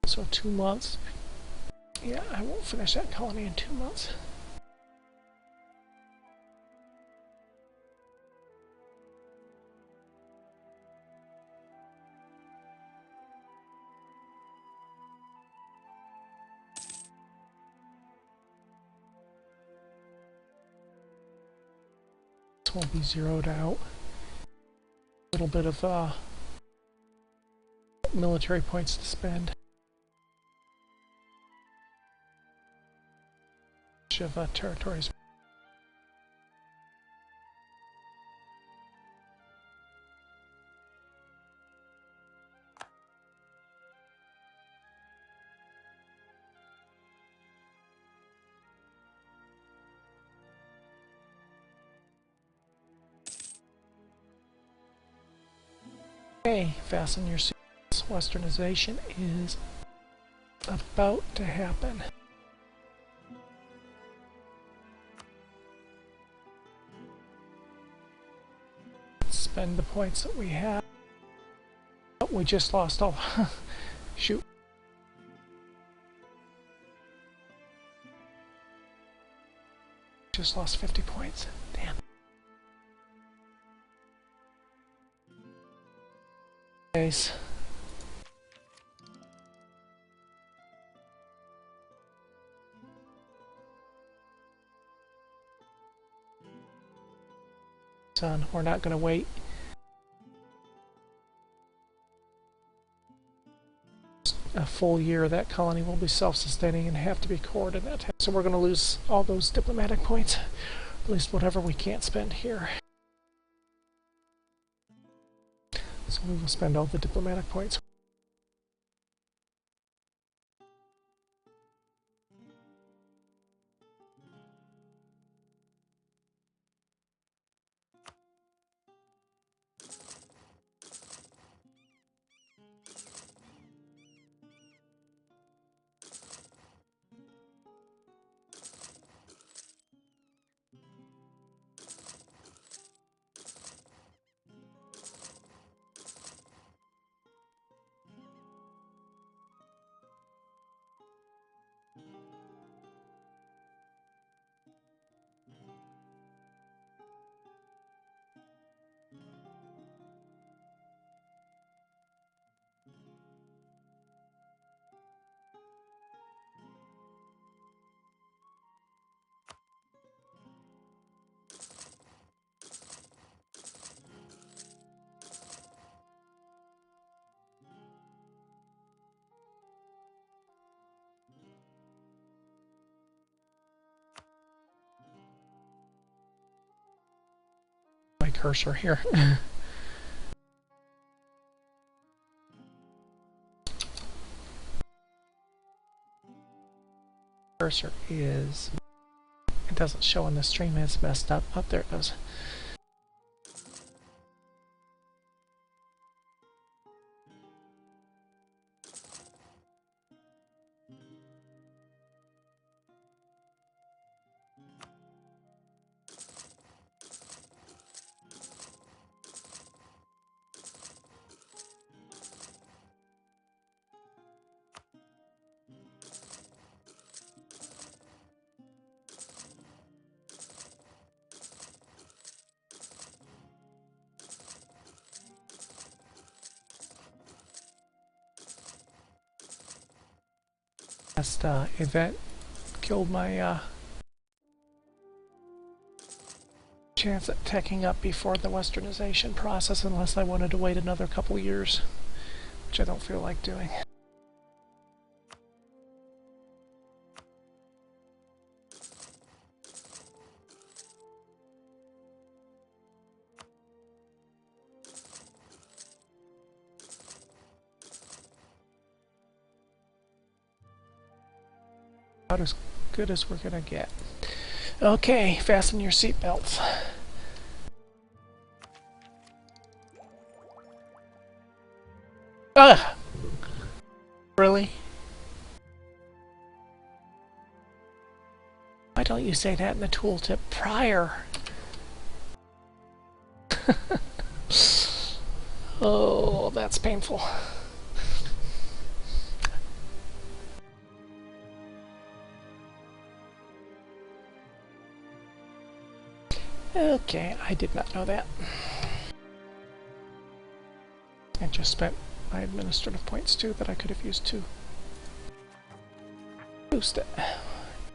So 2 months. Yeah, I won't finish that colony in 2 months. This won't be zeroed out. A little bit of military points to spend. Of territories. Okay, fasten your seats. Westernization is about to happen. Spend the points that we have. Oh, we just lost all. Shoot. Just lost 50 points. Damn. Case. Son, we're not going to wait. A full year, that colony will be self-sustaining and have to be cored in that time. So we're going to lose all those diplomatic points, at least whatever we can't spend here. So we will spend all the diplomatic points. My cursor here. Cursor is... It doesn't show on the stream, it's messed up. Up there it goes. Last event killed my chance at teching up before the westernization process, unless I wanted to wait another couple years, which I don't feel like doing. About as good as we're gonna get. Okay, fasten your seatbelts. Ugh! Really? Why don't you say that in the tooltip prior? Oh, that's painful. Okay, I did not know that. I just spent my administrative points too that I could have used to boost it.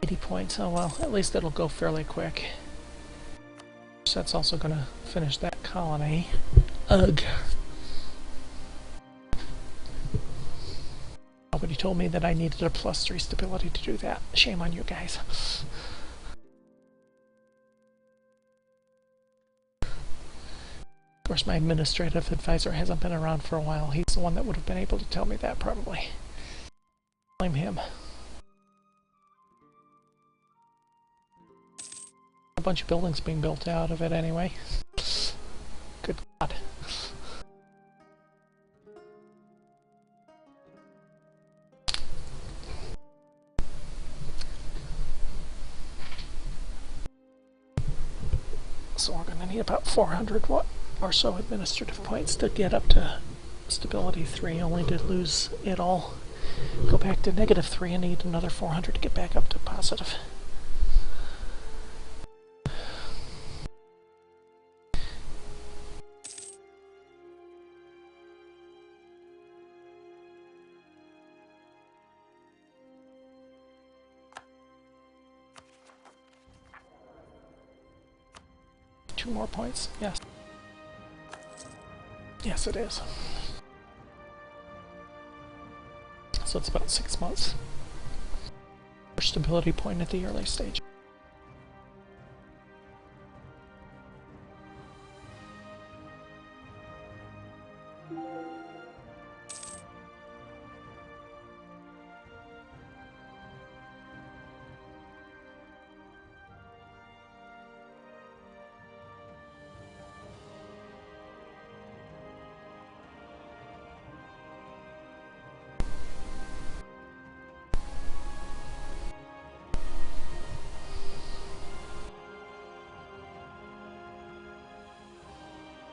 80 points, oh well, at least it'll go fairly quick. So that's also going to finish that colony. Ugh. Nobody told me that I needed a +3 stability to do that. Shame on you guys. Of course, my administrative advisor hasn't been around for a while. He's the one that would have been able to tell me that, probably. Blame him. A bunch of buildings being built out of it anyway. Good God. So we're going to need about 400 or so administrative points to get up to stability 3, only to lose it all. Go back to -3 and need another 400 to get back up to positive. 2 more points. Yes. Yes, it is. So it's about 6 months. Stability point at the early stage.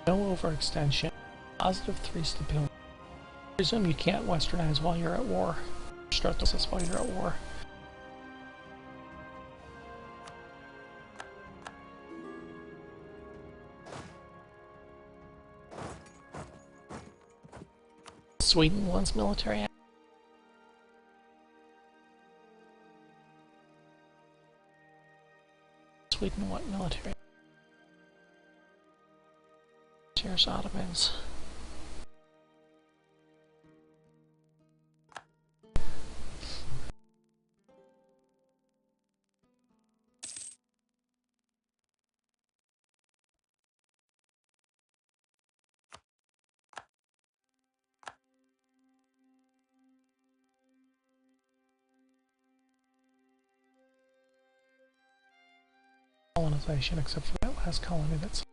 No overextension. Positive 3 stability. I presume you can't westernize while you're at war. Start this while you're at war. Sweden wants military action. Sweden want military. Here's Ottomans. Colonization, except for that last colony that's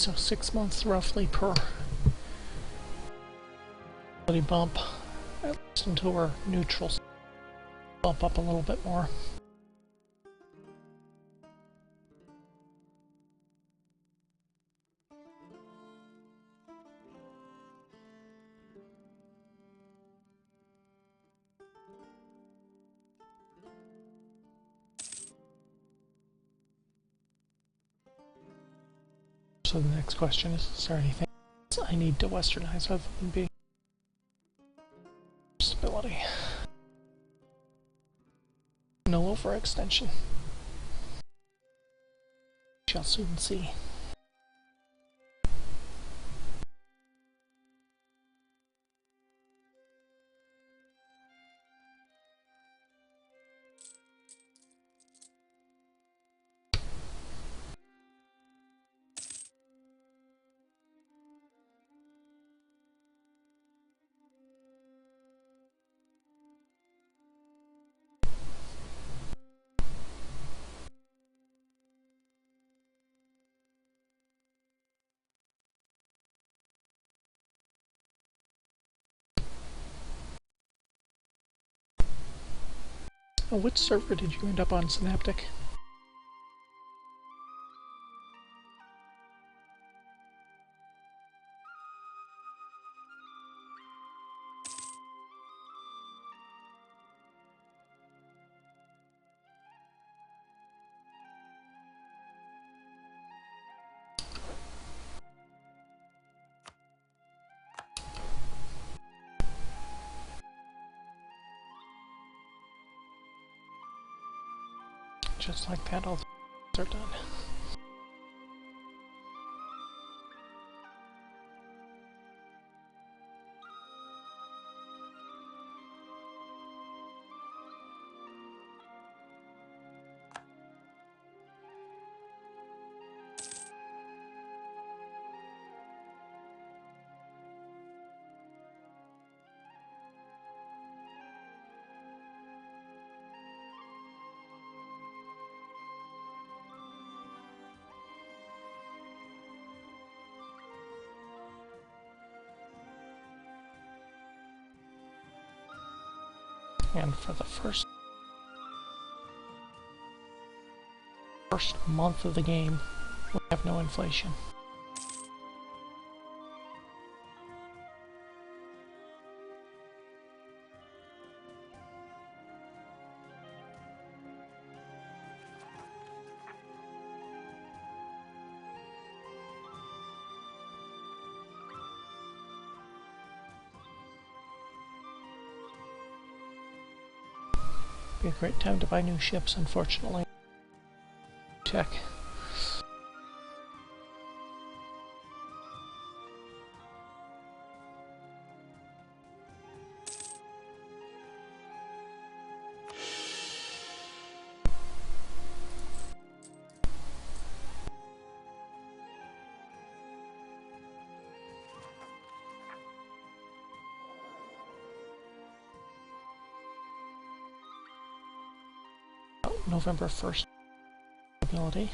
so 6 months roughly per bump, at least until we're neutral. Bump up a little bit more. So the next question is there anything else I need to westernize other than being stability? No overextension. Shall soon see. Oh, which server did you end up on, Synaptic? just like that, all the are done. And for the first month of the game, we have no inflation. Be a great time to buy new ships, unfortunately. Tech. November 1st ability.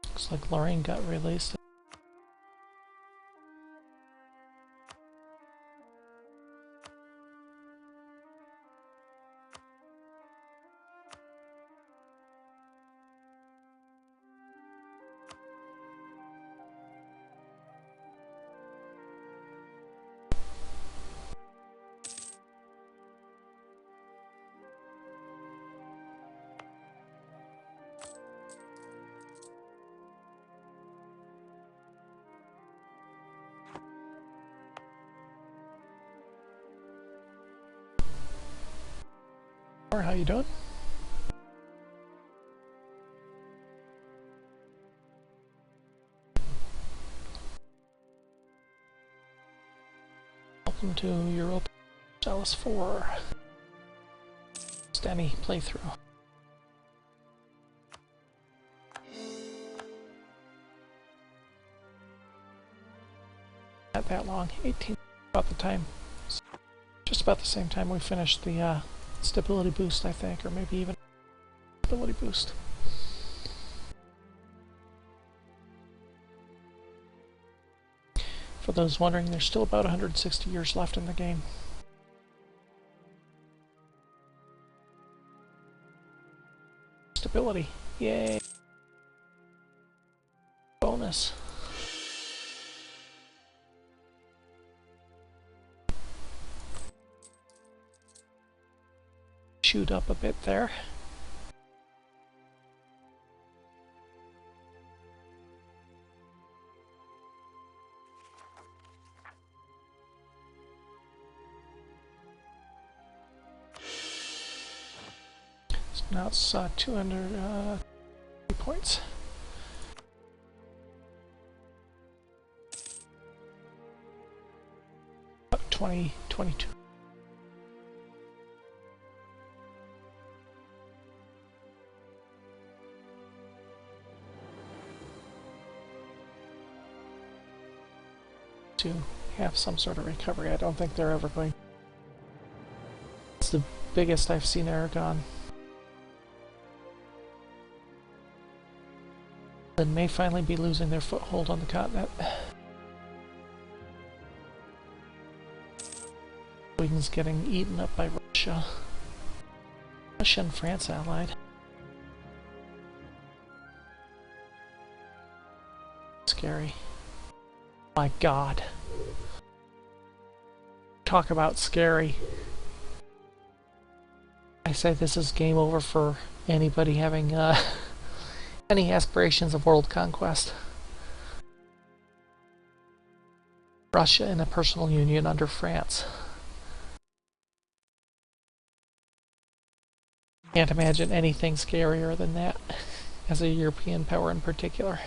Looks like Lorraine got released. How you doing? Welcome to Europa Dallas 4 Stanny playthrough. Not that long, 18, about the time, just about the same time we finished the stability boost, I think, or maybe even stability boost. For those wondering, there's still about 160 years left in the game. Stability, yay! Bonus. Shoot up a bit there. So now it's 200 points. About 22. To have some sort of recovery. I don't think they're ever going. It's the biggest I've seen Aragon. They may finally be losing their foothold on the continent. Sweden's getting eaten up by Russia. Russia and France allied. Scary. My God. talk about scary, I say this is game over for anybody having any aspirations of world conquest. Russia in a personal union under France. Can't imagine anything scarier than that, as a European power in particular.